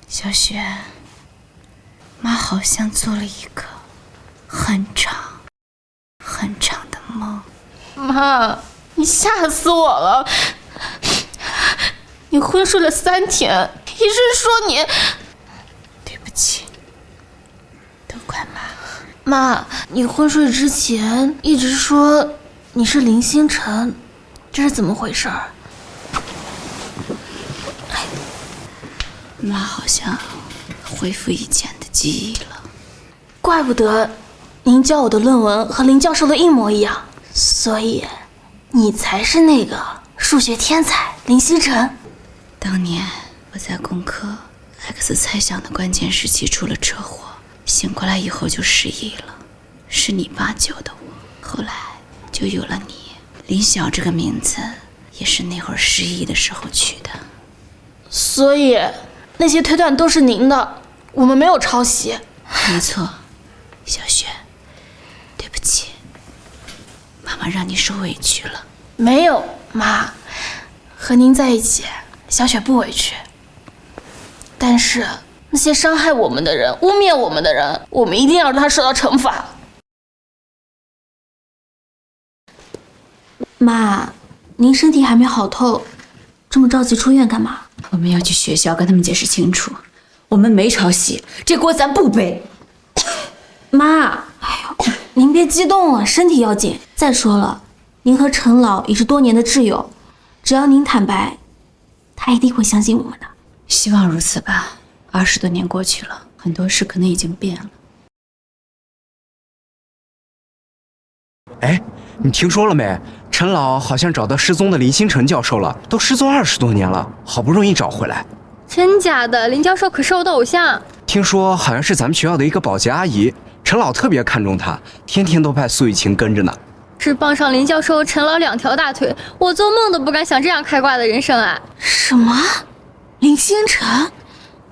小雪，妈好像做了一个很长很长的梦。妈，你吓死我了！你昏睡了3天，医生说你……都怪妈。妈，你昏睡之前一直说你是林星辰，这是怎么回事？妈好像恢复以前的记忆了。怪不得您教我的论文和林教授的一模一样，所以你才是那个数学天才林星辰。当年我在攻克X 猜想的关键时期出了车祸，醒过来以后就失忆了，是你爸救的我，后来就有了你。林晓这个名字也是那会儿失忆的时候取的。所以那些推断都是您的，我们没有抄袭。没错，小雪，对不起，妈妈让你受委屈了。没有，妈，和您在一起，小雪不委屈。但是那些伤害我们的人、污蔑我们的人，我们一定要让他受到惩罚。妈，您身体还没好透，这么着急出院干嘛？我们要去学校跟他们解释清楚，我们没抄袭，这锅咱不背。妈，哎呦，您别激动了，身体要紧。再说了，您和陈老已是多年的挚友，只要您坦白，他一定会相信我们的。希望如此吧。20多年过去了，很多事可能已经变了。哎，你听说了没？陈老好像找到失踪的林星辰教授了，都失踪20多年了，好不容易找回来。真假的？林教授可是我的偶像。听说好像是咱们学校的一个保洁阿姨，陈老特别看重她，天天都派苏雨晴跟着呢。只傍上林教授陈老2条大腿，我做梦都不敢想这样开挂的人生啊！什么？林星辰？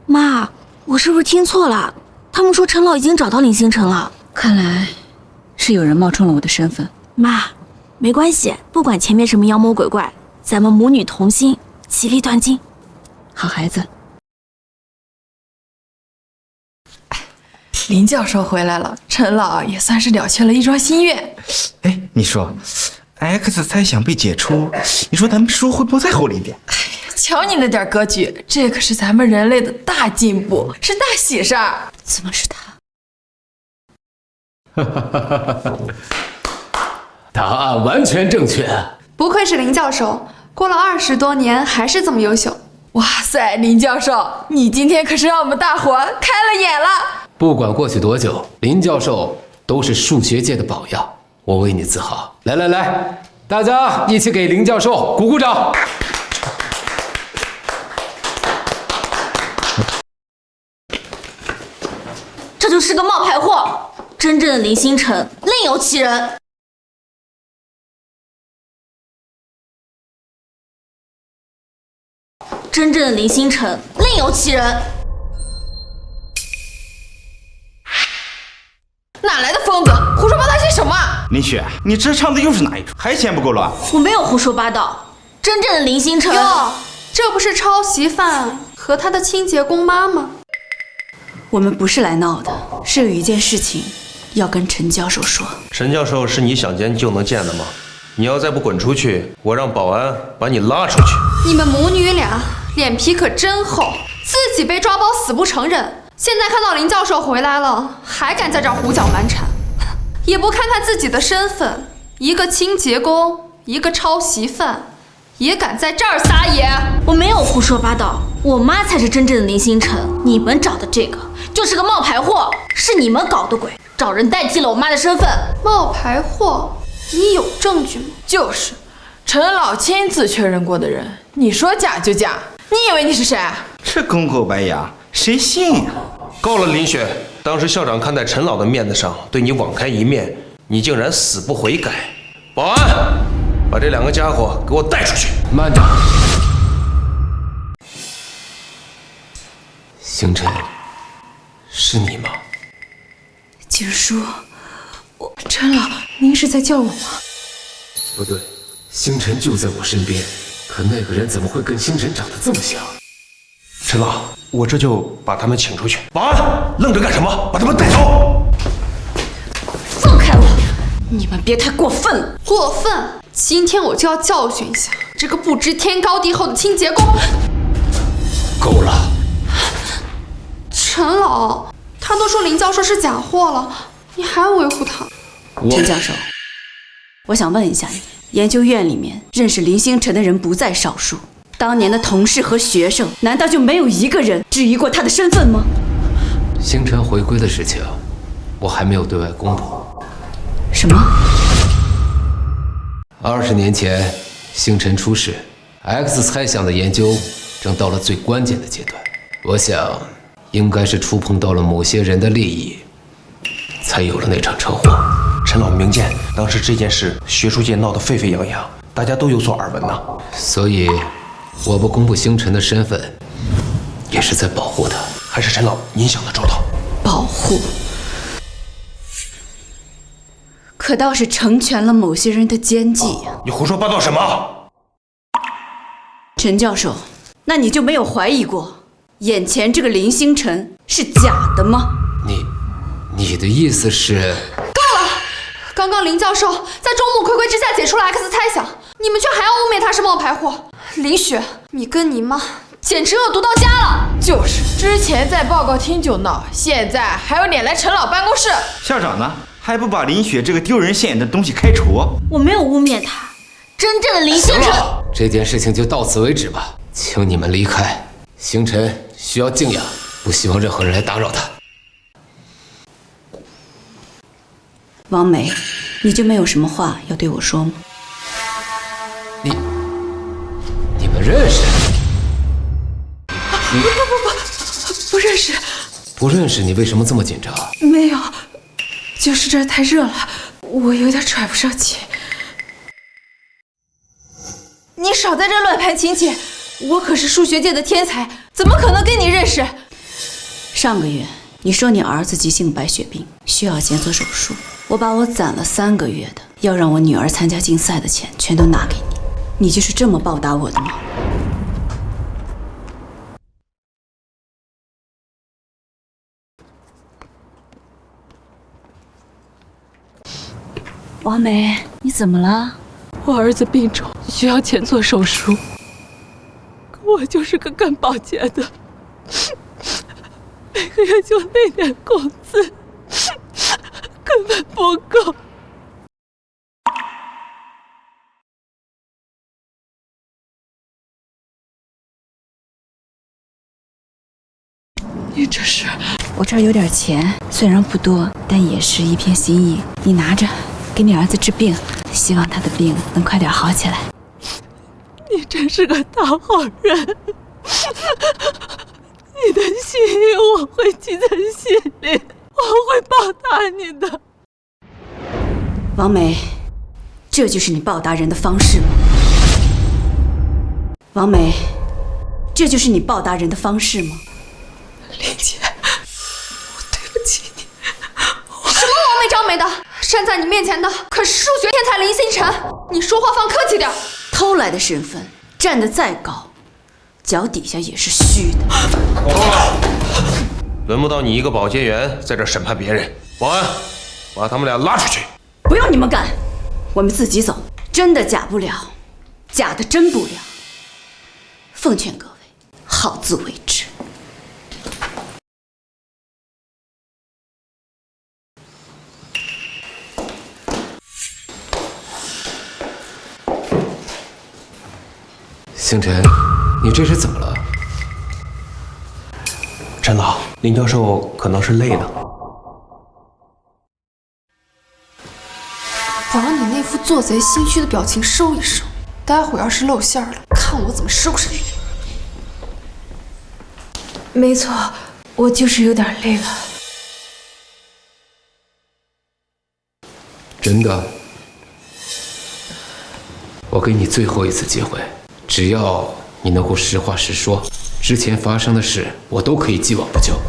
妈，我是不是听错了？他们说陈老已经找到林星辰了。看来是有人冒充了我的身份。妈，没关系，不管前面什么妖魔鬼怪，咱们母女同心，其利断金。好孩子。林教授回来了，陈老也算是了却了一桩心愿。哎，你说 X 猜想被解除，你说咱们书会不会再厚了一点？瞧你那点格局，这可是咱们人类的大进步，是大喜事儿。怎么是他？答案完全正确。不愧是林教授，过了20多年还是这么优秀。哇塞，林教授，你今天可是让我们大伙开了眼了。不管过去多久，林教授都是数学界的榜样，我为你自豪。来来来，大家一起给林教授鼓鼓掌。这就是个冒牌货，真正的林星辰另有其人。真正的林星辰另有其人。哪来的疯子，胡说八道些什么？林雪，你这唱的又是哪一出？还嫌不够乱？我没有胡说八道，真正的林星辰。哟，这不是抄袭犯和他的清洁工妈吗？我们不是来闹的，是有一件事情要跟陈教授说。陈教授是你想见就能见的吗？你要再不滚出去，我让保安把你拉出去。你们母女俩脸皮可真厚，自己被抓包死不承认，现在看到林教授回来了，还敢在这儿胡搅蛮缠，也不看看自己的身份，一个清洁工，一个抄袭犯，也敢在这儿撒野。我没有胡说八道，我妈才是真正的林星辰，你们找的这个就是个冒牌货，是你们搞的鬼，找人代替了我妈的身份。冒牌货？你有证据吗？就是，陈老亲自确认过的人，你说假就假，你以为你是谁？这公口白牙，谁信呀？够了，林雪！当时校长看在陈老的面子上，对你网开一面，你竟然死不悔改。保安，把这2个家伙给我带出去！慢着，星辰，是你吗？锦书，陈老，您是在叫我吗？不对，星辰就在我身边，可那个人怎么会跟星辰长得这么像？陈老，我这就把他们请出去。保安，愣着干什么？把他们带走！放开我！你们别太过分了！过分！今天我就要教训一下这个不知天高地厚的清洁工。够了！陈老，他都说林教授是假货了，你还维护他？陈教授，我想问一下你，研究院里面认识林星辰的人不在少数，当年的同事和学生，难道就没有一个人质疑过他的身份吗？星辰回归的事情，我还没有对外公布。什么？20年前，星辰出事 ，X 猜想的研究正到了最关键的阶段。我想，应该是触碰到了某些人的利益，才有了那场车祸。陈老明鉴，当时这件事学术界闹得沸沸扬扬，大家都有所耳闻呐。所以，我不公布星辰的身份，也是在保护他。还是陈老您想的周到。保护，可倒是成全了某些人的奸计呀！你胡说八道什么？陈教授，那你就没有怀疑过，眼前这个林星辰是假的吗？你的意思是？够了！刚刚林教授在众目睽睽之下解出了 X 猜想，你们却还要污蔑他是冒牌货。林雪，你跟你妈简直恶毒到家了！就是，之前在报告厅就闹，现在还有脸来陈老办公室。校长呢？还不把林雪这个丢人现眼的东西开除？我没有污蔑他，真正的林星辰。这件事情就到此为止吧，请你们离开。星辰需要静养，不希望任何人来打扰他。王梅，你就没有什么话要对我说吗？你们认识？不认识。不认识，你为什么这么紧张？没有，就是这儿太热了，我有点喘不上气。你少在这乱弹琴姐，我可是数学界的天才，怎么可能跟你认识？上个月你说你儿子急性白血病，需要先做手术，我把我攒了3个月的要让我女儿参加竞赛的钱全都拿给你，你就是这么报答我的吗？王梅，你怎么了？我儿子病重，需要钱做手术。可我就是个干保洁的，每个月就那点工资，根本不够。你这是？我这儿有点钱，虽然不多，但也是一片心意。你拿着，给你儿子治病，希望他的病能快点好起来。你真是个大好人，你的心意我会记在心里，我会报答你的。王梅，这就是你报答人的方式吗？王梅，这就是你报答人的方式吗？林姐，我对不起你。什么王梅张梅的，站在你面前的可是数学天才林星辰，你说话放客气点。偷来的身份，站得再高，脚底下也是虚的。够了，轮不到你一个保洁员在这审判别人。保安，把他们俩拉出去。不用你们赶，我们自己走。真的假不了，假的真不了。奉劝各位，好自为之。星辰，你这是怎么了？陈老，林教授可能是累了。把你那副做贼心虚的表情收一收，待会儿要是露馅了，看我怎么收拾你。没错，我就是有点累了。真的？我给你最后一次机会。只要你能够实话实说，之前发生的事我都可以既往不咎。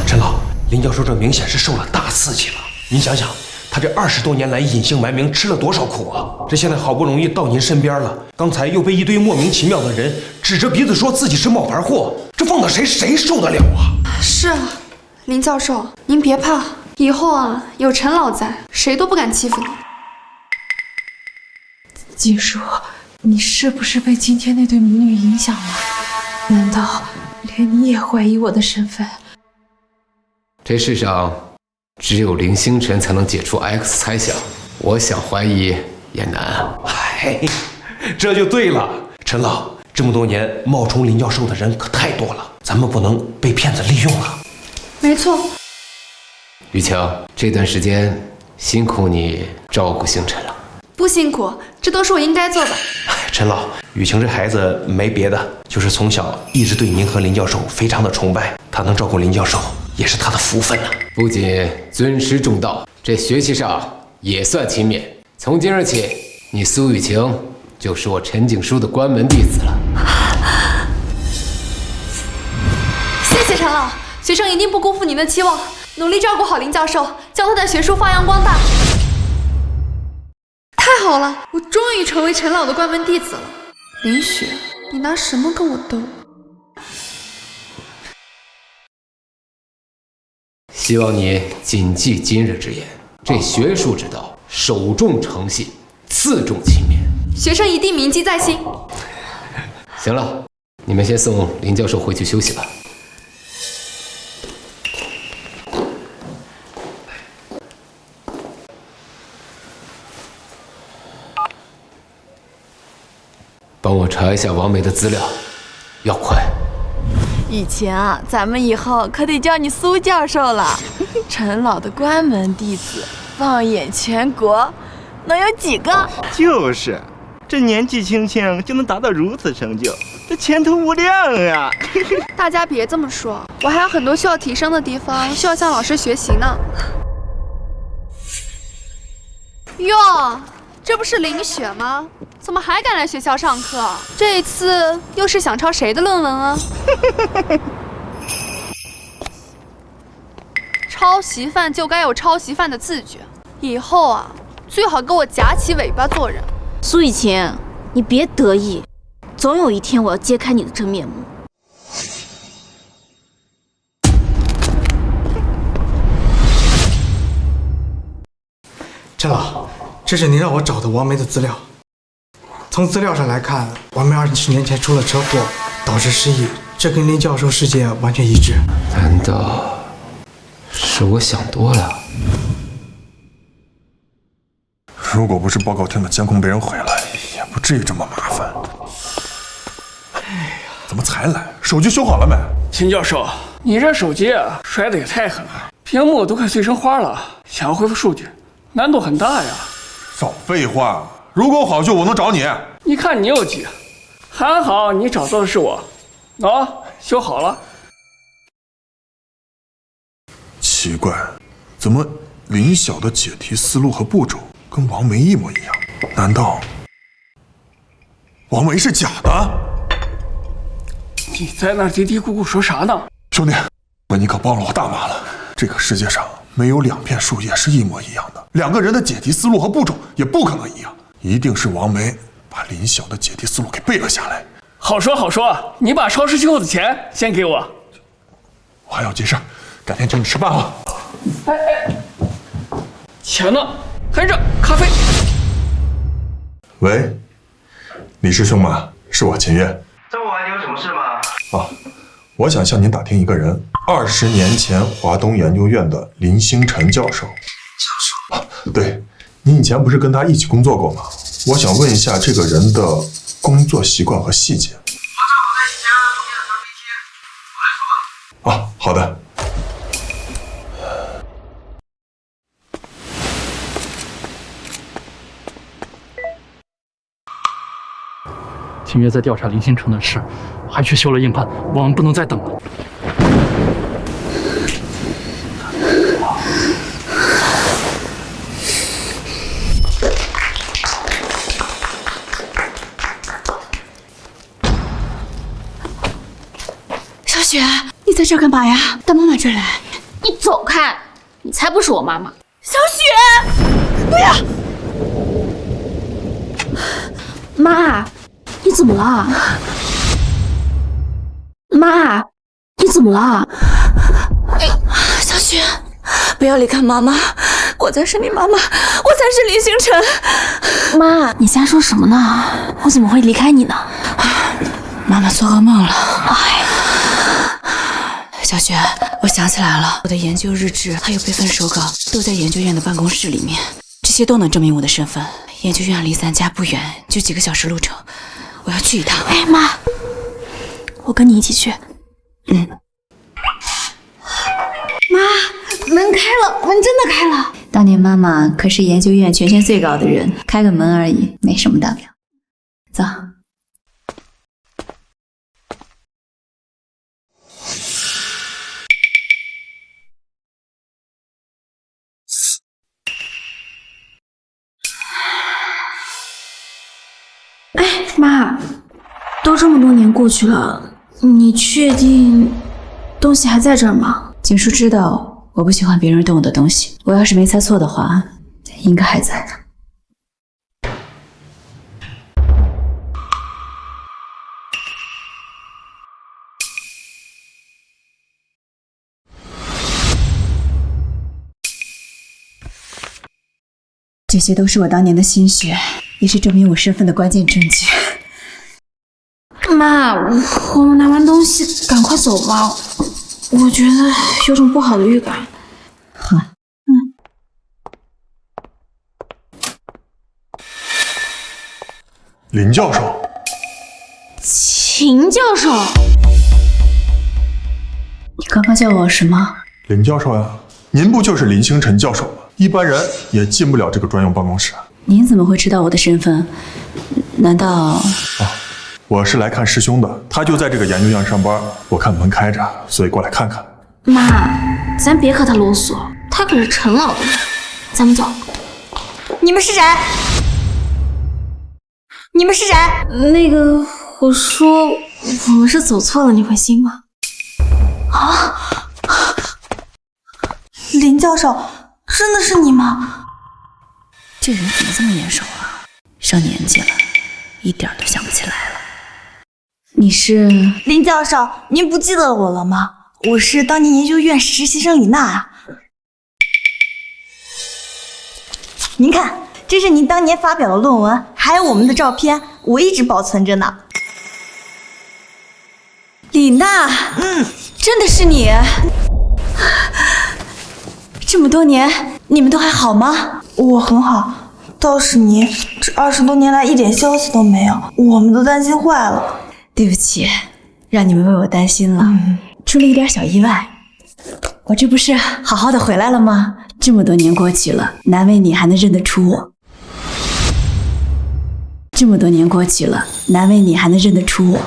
陈老，林教授这明显是受了大刺激了。您想想，他这20多年来隐姓埋名吃了多少苦啊！这现在好不容易到您身边了，刚才又被一堆莫名其妙的人指着鼻子说自己是冒牌货，这放到谁受得了啊？是啊，林教授，您别怕。以后啊，有陈老在，谁都不敢欺负你。锦书，你是不是被今天那对母女影响了？难道连你也怀疑我的身份？这世上只有林星辰才能解除 X 猜想，我想怀疑也难啊。嗨，这就对了。陈老，这么多年冒充林教授的人可太多了，咱们不能被骗子利用啊。没错。雨晴，这段时间辛苦你照顾星辰了。不辛苦，这都是我应该做的。陈老，雨晴这孩子没别的，就是从小一直对您和林教授非常的崇拜，她能照顾林教授也是她的福分呢。不仅尊师重道，这学习上也算勤勉。从今日起，你苏雨晴就是我陈景书的关门弟子了。谢谢陈老，学生一定不辜负您的期望，努力照顾好林教授，将他的学术发扬光大。好了，我终于成为陈老的关门弟子了。林雪，你拿什么跟我斗？希望你谨记今日之言，这学术之道，首重诚信，次重勤勉。学生一定铭记在心。行了，你们先送林教授回去休息吧。帮我查一下王梅的资料，要快。以前啊，咱们以后可得叫你苏教授了。陈老的关门弟子，放眼全国，能有几个？就是，这年纪轻轻就能达到如此成就，这前途无量啊！大家别这么说，我还有很多需要提升的地方，需要向老师学习呢。哟，这不是林雪吗？怎么还敢来学校上课？这一次又是想抄谁的论文啊？抄袭犯就该有抄袭犯的自觉，以后啊，最好给我夹起尾巴做人。苏雨晴，你别得意，总有一天我要揭开你的真面目。陈老，这是您让我找的王梅的资料。从资料上来看，王梅20年前出了车祸，导致失忆，这跟林教授事件完全一致。难道是我想多了？如果不是报告厅的监控被人毁了，也不至于这么麻烦。哎呀，怎么才来？手机修好了没？秦教授，你这手机啊，摔得也太狠了，屏幕都快碎成花了，想要恢复数据，难度很大呀。少废话，如果好修，我能找你。你看你有急，还好你找到的是我。修好了。奇怪，怎么林晓的解题思路和步骤跟王梅一模一样？难道王梅是假的？你在那嘀嘀咕咕说啥呢？兄弟，你可帮了我大忙了。这个世界上没有2片树叶是一模一样的，2个人的解题思路和步骤也不可能一样，一定是王梅把林晓的解题思路给背了下来。好说好说，你把超市去后的钱先给我。我还有急事，改天请你吃饭啊。钱呢？还热咖啡。喂，李师兄吗？是我秦月。找我你有什么事吗？我想向您打听一个人，20年前华东研究院的林星辰教授。对，您以前不是跟他一起工作过吗？我想问一下这个人的工作习惯和细节。好的。秦月在调查林星辰的事，还去修了硬盘，我们不能再等了。小雪，你在这干嘛呀？到妈妈这儿来。你走开，你才不是我妈妈。小雪，不要！妈，你怎么了？妈，你怎么了？小雪，不要离开妈妈，我才是你妈妈，我才是林星辰。妈，你瞎说什么呢？我怎么会离开你呢？妈妈做噩梦了。小雪，我想起来了，我的研究日志还有备份手稿都在研究院的办公室里面，这些都能证明我的身份。研究院离咱家不远，就几个小时路程，我要去一趟。哎妈，我跟你一起去。妈，门开了，门真的开了。当年妈妈可是研究院权限最高的人，开个门而已，没什么大不了。走。妈，都这么多年过去了，你确定东西还在这儿吗？景叔知道我不喜欢别人动我的东西，我要是没猜错的话，应该还在。这些都是我当年的心血，也是证明我身份的关键证据。妈，我们拿完东西赶快走吧，我觉得有种不好的预感。好，林教授，秦教授，你刚刚叫我什么？林教授呀，您不就是林星辰教授吗？一般人也进不了这个专用办公室。您怎么会知道我的身份？难道……我是来看师兄的，他就在这个研究院上班。我看门开着，所以过来看看。妈，咱别和他啰嗦，他可是陈老的人。咱们走。你们是谁？你们是谁？那个，我说我们是走错了，你会信吗？啊！林教授，真的是你吗？这人怎么这么眼熟啊？上年纪了，一点都想不起来了。你是林教授，您不记得我了吗？我是当年研究院实习生李娜啊。您看，这是您当年发表的论文，还有我们的照片，我一直保存着呢。李娜，真的是你。这么多年，你们都还好吗？我很好，倒是您这20多年来一点消息都没有，我们都担心坏了。对不起，让你们为我担心了，出了一点小意外。我这不是好好的回来了吗？这么多年过去了，难为你还能认得出我。这么多年过去了，难为你还能认得出我。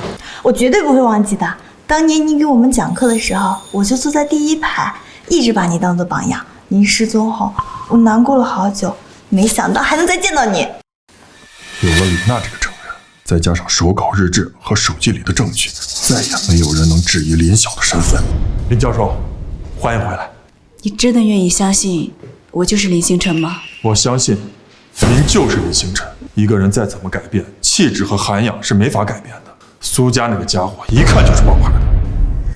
我绝对不会忘记的。当年您给我们讲课的时候，我就坐在第一排，一直把你当做榜样。您失踪后，我难过了好久，没想到还能再见到你。有了李娜这个证人，再加上手稿日志和手机里的证据，再也没有人能质疑林晓的身份。林教授，欢迎回来。你真的愿意相信我就是林星辰吗？我相信，您就是林星辰。一个人再怎么改变，气质和涵养是没法改变的。苏家那个家伙一看就是冒牌的。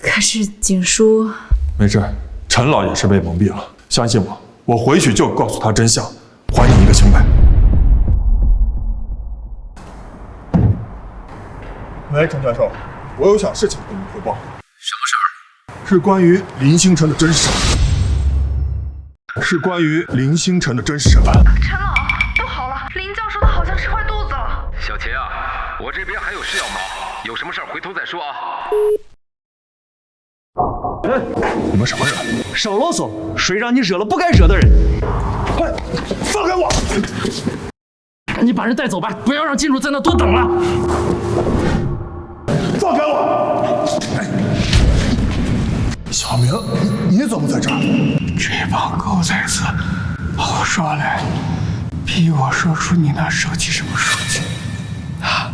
可是景叔……没事，陈老也是被蒙蔽了。相信我，我回去就告诉他真相，还你一个清白。喂，陈教授，我有小事情跟您汇报。什么事儿？是关于林星辰的真实。是关于林星辰的真实身份。陈老，不好了，林教授他好像吃坏肚子了。小秦啊，我这边还有事要忙，有什么事儿回头再说啊。你们什么人？少啰嗦！谁让你惹了不该惹的人？快放开我！赶紧把人带走吧，不要让金主在那多等了。放开我！小明，你怎么在这儿？这帮狗崽子胡说来，逼我说出你那手机什么数据啊！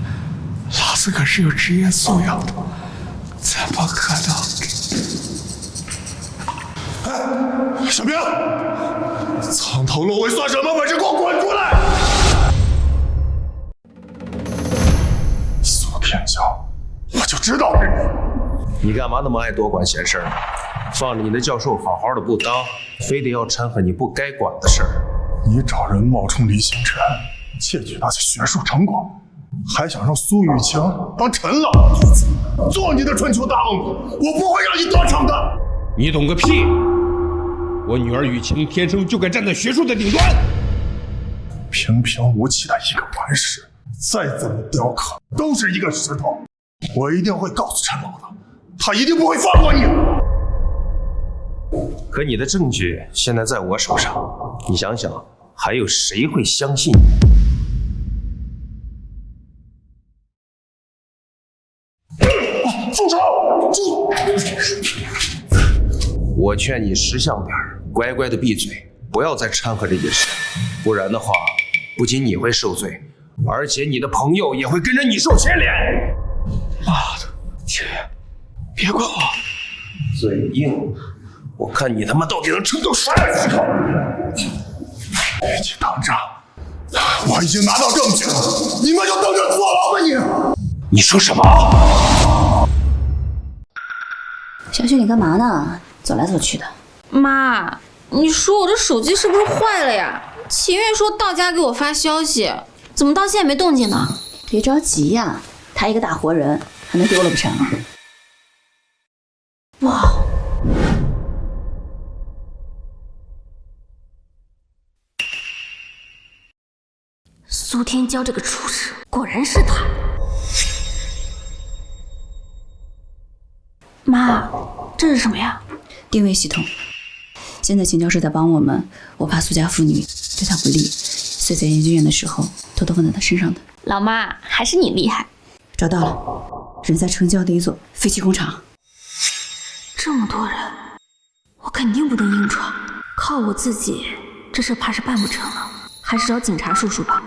老子可是有职业素养的，怎么可能？小明，藏头露尾算什么本事？给我滚出来！苏天骄，我就知道是你干嘛那么爱多管闲事呢？放着你的教授好好的不当，非得要掺和你不该管的事儿。你找人冒充李星辰，窃取那些学术成果，还想让苏雨晴当陈老的弟子，做你的春秋大梦，我不会让你得逞的。你懂个屁！我女儿雨晴天生就该站在学术的顶端。平平无奇的一个顽石，再怎么雕刻都是一个石头。我一定会告诉陈老的，他一定不会放过你。可你的证据现在在我手上，你想想，还有谁会相信你？住手！我劝你识相点，乖乖的闭嘴，不要再掺和这件事，不然的话，不仅你会受罪，而且你的朋友也会跟着你受牵连。妈的，姐，别管我！嘴硬，我看你他妈到底能撑到啥时候？别去当着，我已经拿到证据了，你们就等着坐牢吧你说什么？小雪，你干嘛呢？走来走去的。妈，你说我这手机是不是坏了呀？秦月说到家给我发消息，怎么到现在没动静呢？别着急呀，他一个大活人，还能丢了不成？哇！苏天骄这个畜生，果然是他。妈，这是什么呀？定位系统。现在秦教授在帮我们，我怕苏家妇女对他不利，所以在研究院的时候偷偷放在他身上的。老妈，还是你厉害。找到了，人在城郊的一座废弃工厂。这么多人，我肯定不能硬闯，靠我自己，这事怕是办不成了，还是找警察叔叔吧。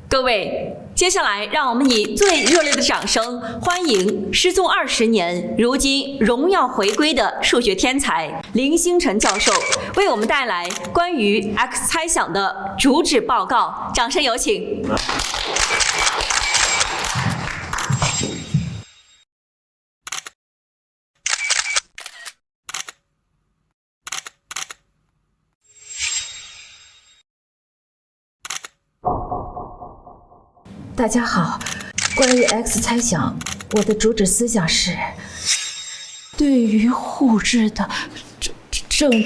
各位，接下来让我们以最热烈的掌声欢迎失踪20年，如今荣耀回归的数学天才林星辰教授，为我们带来关于 X 猜想的主旨报告。掌声有请。大家好，关于 X 猜想，我的主旨思想是：对于互质的正。停！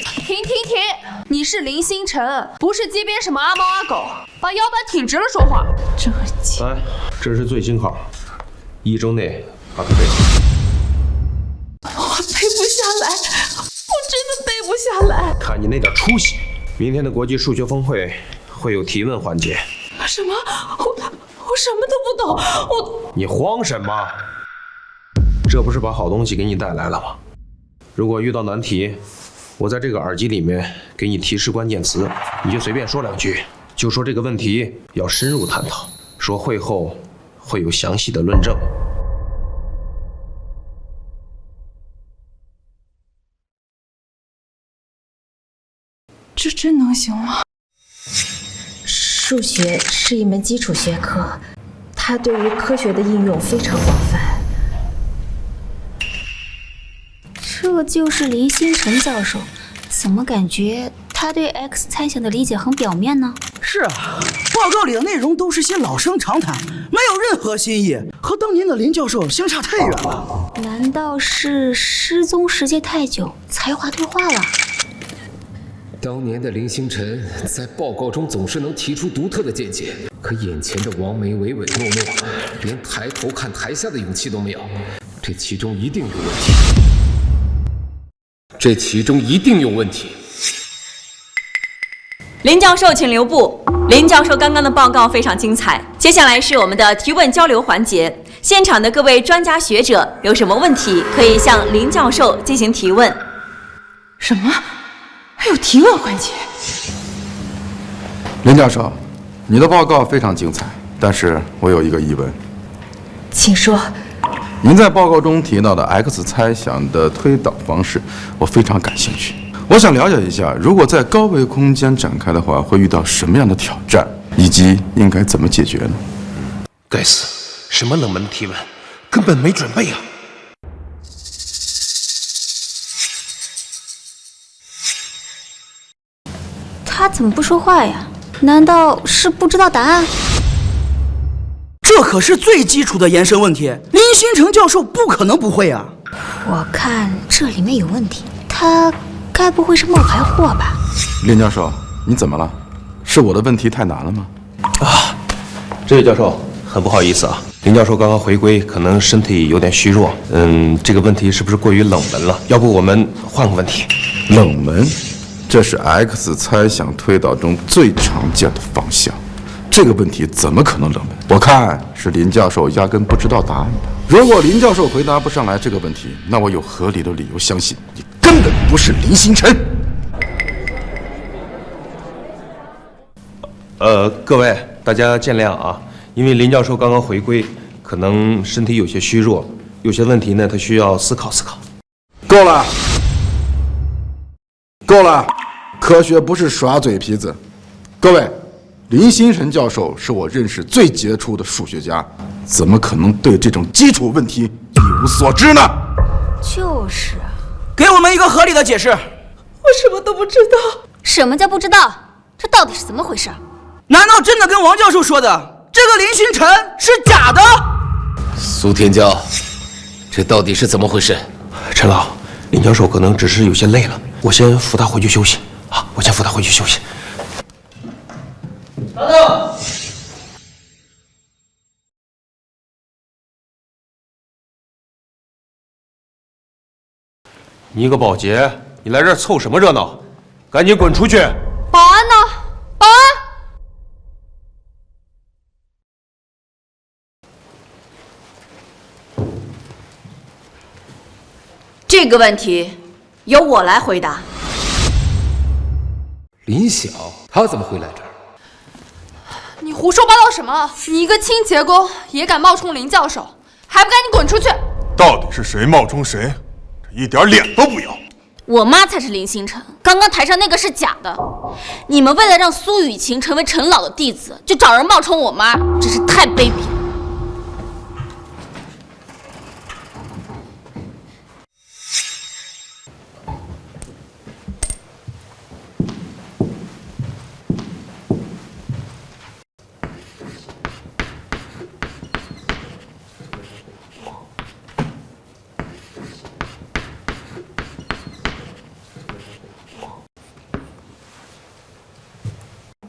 你是林星辰，不是街边什么阿猫阿狗，把腰板挺直了说话。正经。来，这是最新号，1周内把它背好。我背不下来，我真的背不下来。看你那点出息，明天的国际数学峰会会有提问环节。什么？我什么都不懂，你慌什么？这不是把好东西给你带来了吗？如果遇到难题，我在这个耳机里面给你提示关键词，你就随便说2句，就说这个问题要深入探讨，说会后会有详细的论证。这真能行吗？数学是一门基础学科，它对于科学的应用非常广泛。这就是林星辰教授，怎么感觉他对 X 猜想的理解很表面呢？是啊，报告里的内容都是些老生常谈，没有任何新意，和当年的林教授相差太远了。难道是失踪时间太久，才华退化了？当年的林星辰在报告中总是能提出独特的见解，可眼前的王梅唯唯诺诺，连抬头看台下的勇气都没有。这其中一定有问题，这其中一定有问题。林教授，请留步。林教授刚刚的报告非常精彩，接下来是我们的提问交流环节。现场的各位专家学者有什么问题，可以向林教授进行提问。什么？还有提问环节？林教授，你的报告非常精彩，但是我有一个疑问。请说。您在报告中提到的 X 猜想的推导方式，我非常感兴趣。我想了解一下，如果在高维空间展开的话，会遇到什么样的挑战，以及应该怎么解决呢？该死，什么冷门提问，根本没准备啊！他怎么不说话呀？难道是不知道答案？这可是最基础的延伸问题，林星辰教授不可能不会啊！我看这里面有问题，他该不会是冒牌货吧？林教授，你怎么了？是我的问题太难了吗？这位教授，很不好意思啊，林教授刚刚回归，可能身体有点虚弱。这个问题是不是过于冷门了？要不我们换个问题？冷门？这是 X 猜想推导中最常见的方向，这个问题怎么可能冷门？我看是林教授压根不知道答案吧。如果林教授回答不上来这个问题，那我有合理的理由相信你根本不是林星辰。各位大家见谅啊，因为林教授刚刚回归，可能身体有些虚弱，有些问题呢他需要思考思考。够了，够了，科学不是耍嘴皮子。各位，林星辰教授是我认识最杰出的数学家，怎么可能对这种基础问题一无所知呢？就是，给我们一个合理的解释。我什么都不知道。什么叫不知道？这到底是怎么回事？难道真的跟王教授说的这个林星辰是假的？苏天骄，这到底是怎么回事？陈老，林教授可能只是有些累了，我先扶他回去休息。我先扶他回去休息。等等。你一个保洁，你来这儿凑什么热闹？赶紧滚出去！保安呢？保安！这个问题由我来回答。林晓，他怎么会来这儿？你胡说八道什么？你一个清洁工也敢冒充林教授，还不赶紧滚出去！到底是谁冒充谁？这一点脸都不要！我妈才是林星辰，刚刚台上那个是假的。你们为了让苏雨晴成为陈老的弟子，就找人冒充我妈，真是太卑鄙了。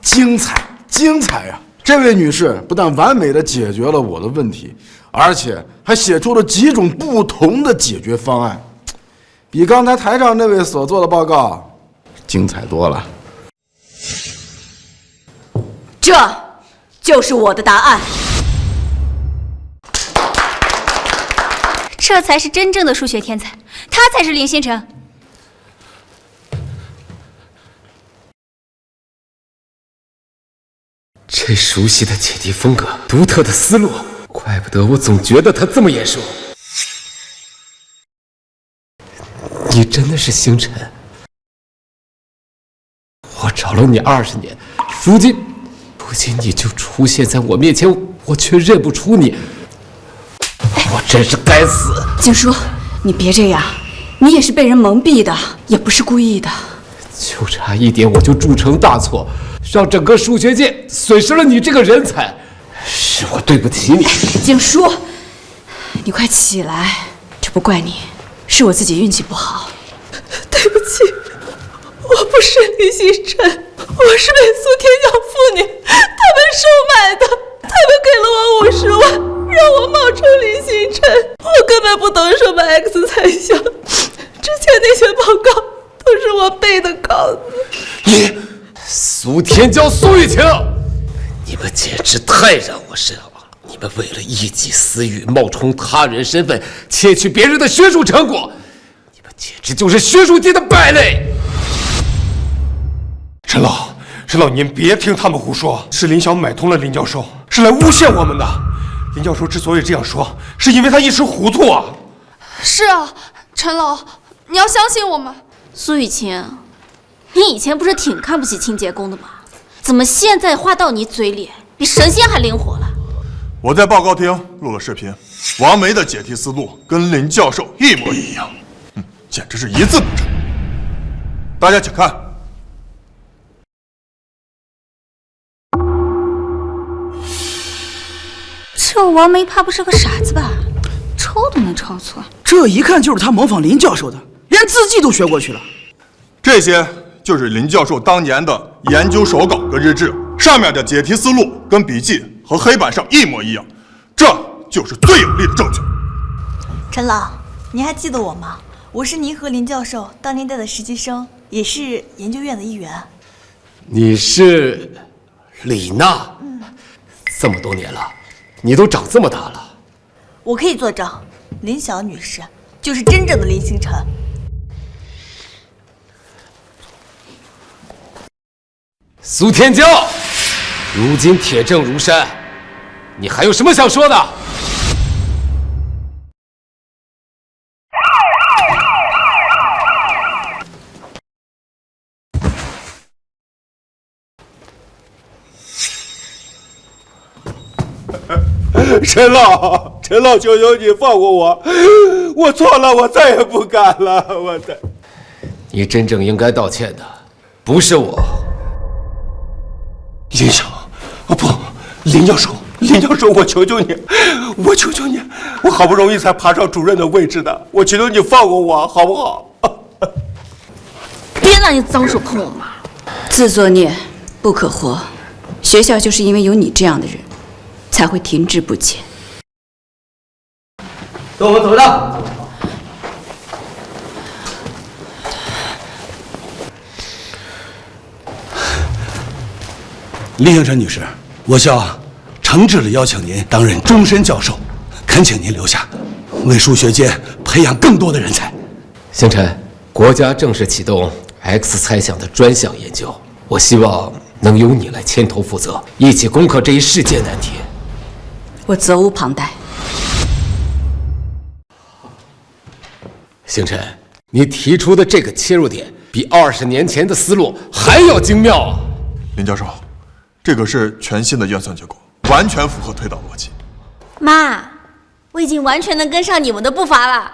精彩，精彩呀！这位女士不但完美的解决了我的问题，而且还写出了几种不同的解决方案，比刚才台上那位所做的报告精彩多了。这就是我的答案。这才是真正的数学天才，他才是林星辰。这熟悉的解题风格，独特的思路，怪不得我总觉得他这么眼熟。你真的是星辰？我找了你20年，如今你就出现在我面前，我却认不出你，我真是该死！景叔，你别这样，你也是被人蒙蔽的，也不是故意的。就差一点，我就铸成大错，让整个数学界损失了你这个人才，是我对不起你。景叔，你快起来，这不怪你，是我自己运气不好。对不起，我不是林星辰，我是被苏天养父女他们收买的，他们给了我50万，让我冒充林星辰，我根本不懂什么 X 猜想，之前那些报告都是我背的稿子。你，苏天骄、苏雨晴，你们简直太让我失望了！你们为了一己私欲，冒充他人身份，窃取别人的学术成果，你们简直就是学术界的败类！陈老，您别听他们胡说，是林晓买通了林教授，是来诬陷我们的。林教授之所以这样说，是因为他一时糊涂啊。是啊，陈老，你要相信我们。苏雨晴，你以前不是挺看不起清洁工的吗？怎么现在话到你嘴里，比神仙还灵活了？我在报告厅录了视频，王梅的解题思路跟林教授一模一样，简直是一字不差。大家请看。这王梅怕不是个傻子吧？抄都能抄错，这一看就是他模仿林教授的，连字迹都学过去了。这些就是林教授当年的研究手稿跟日志，上面的解题思路跟笔记和黑板上一模一样，这就是最有力的证据。陈老，您还记得我吗？我是您和林教授当年带的实习生，也是研究院的一员。你是李娜？这么多年了，你都长这么大了。我可以作证，林晓女士就是真正的林星辰。苏天骄，如今铁证如山，你还有什么想说的？陈老，求求你放过我，我错了，我再也不敢了，你真正应该道歉的，不是我。林晓，不，林教授，我求求你，我好不容易才爬上主任的位置的，我求求你放过我，好不好？别拿你脏手碰我妈！自作孽不可活，学校就是因为有你这样的人，才会停滞不前。跟我们走着。林星辰女士，我校诚挚地邀请您担任终身教授，恳请您留下，为数学界培养更多的人才。星辰，国家正式启动 X 猜想的专项研究，我希望能由你来牵头负责，一起攻克这一世界难题。我责无旁贷。星辰，你提出的这个切入点比20年前的思路还要精妙啊！林教授，这个是全新的验算结果，完全符合推导逻辑。妈，我已经完全能跟上你们的步伐了。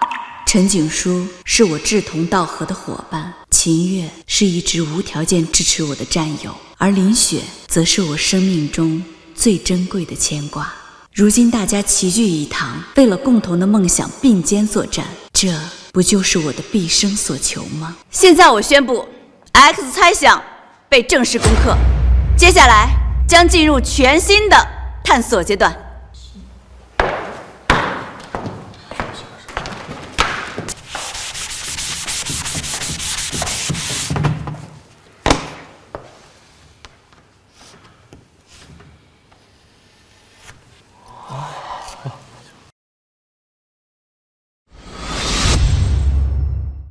陈景书是我志同道合的伙伴，秦月是一直无条件支持我的战友，而林雪则是我生命中最珍贵的牵挂。如今大家齐聚一堂，为了共同的梦想并肩作战，这不就是我的毕生所求吗？现在我宣布 X 猜想被正式攻克，接下来将进入全新的探索阶段。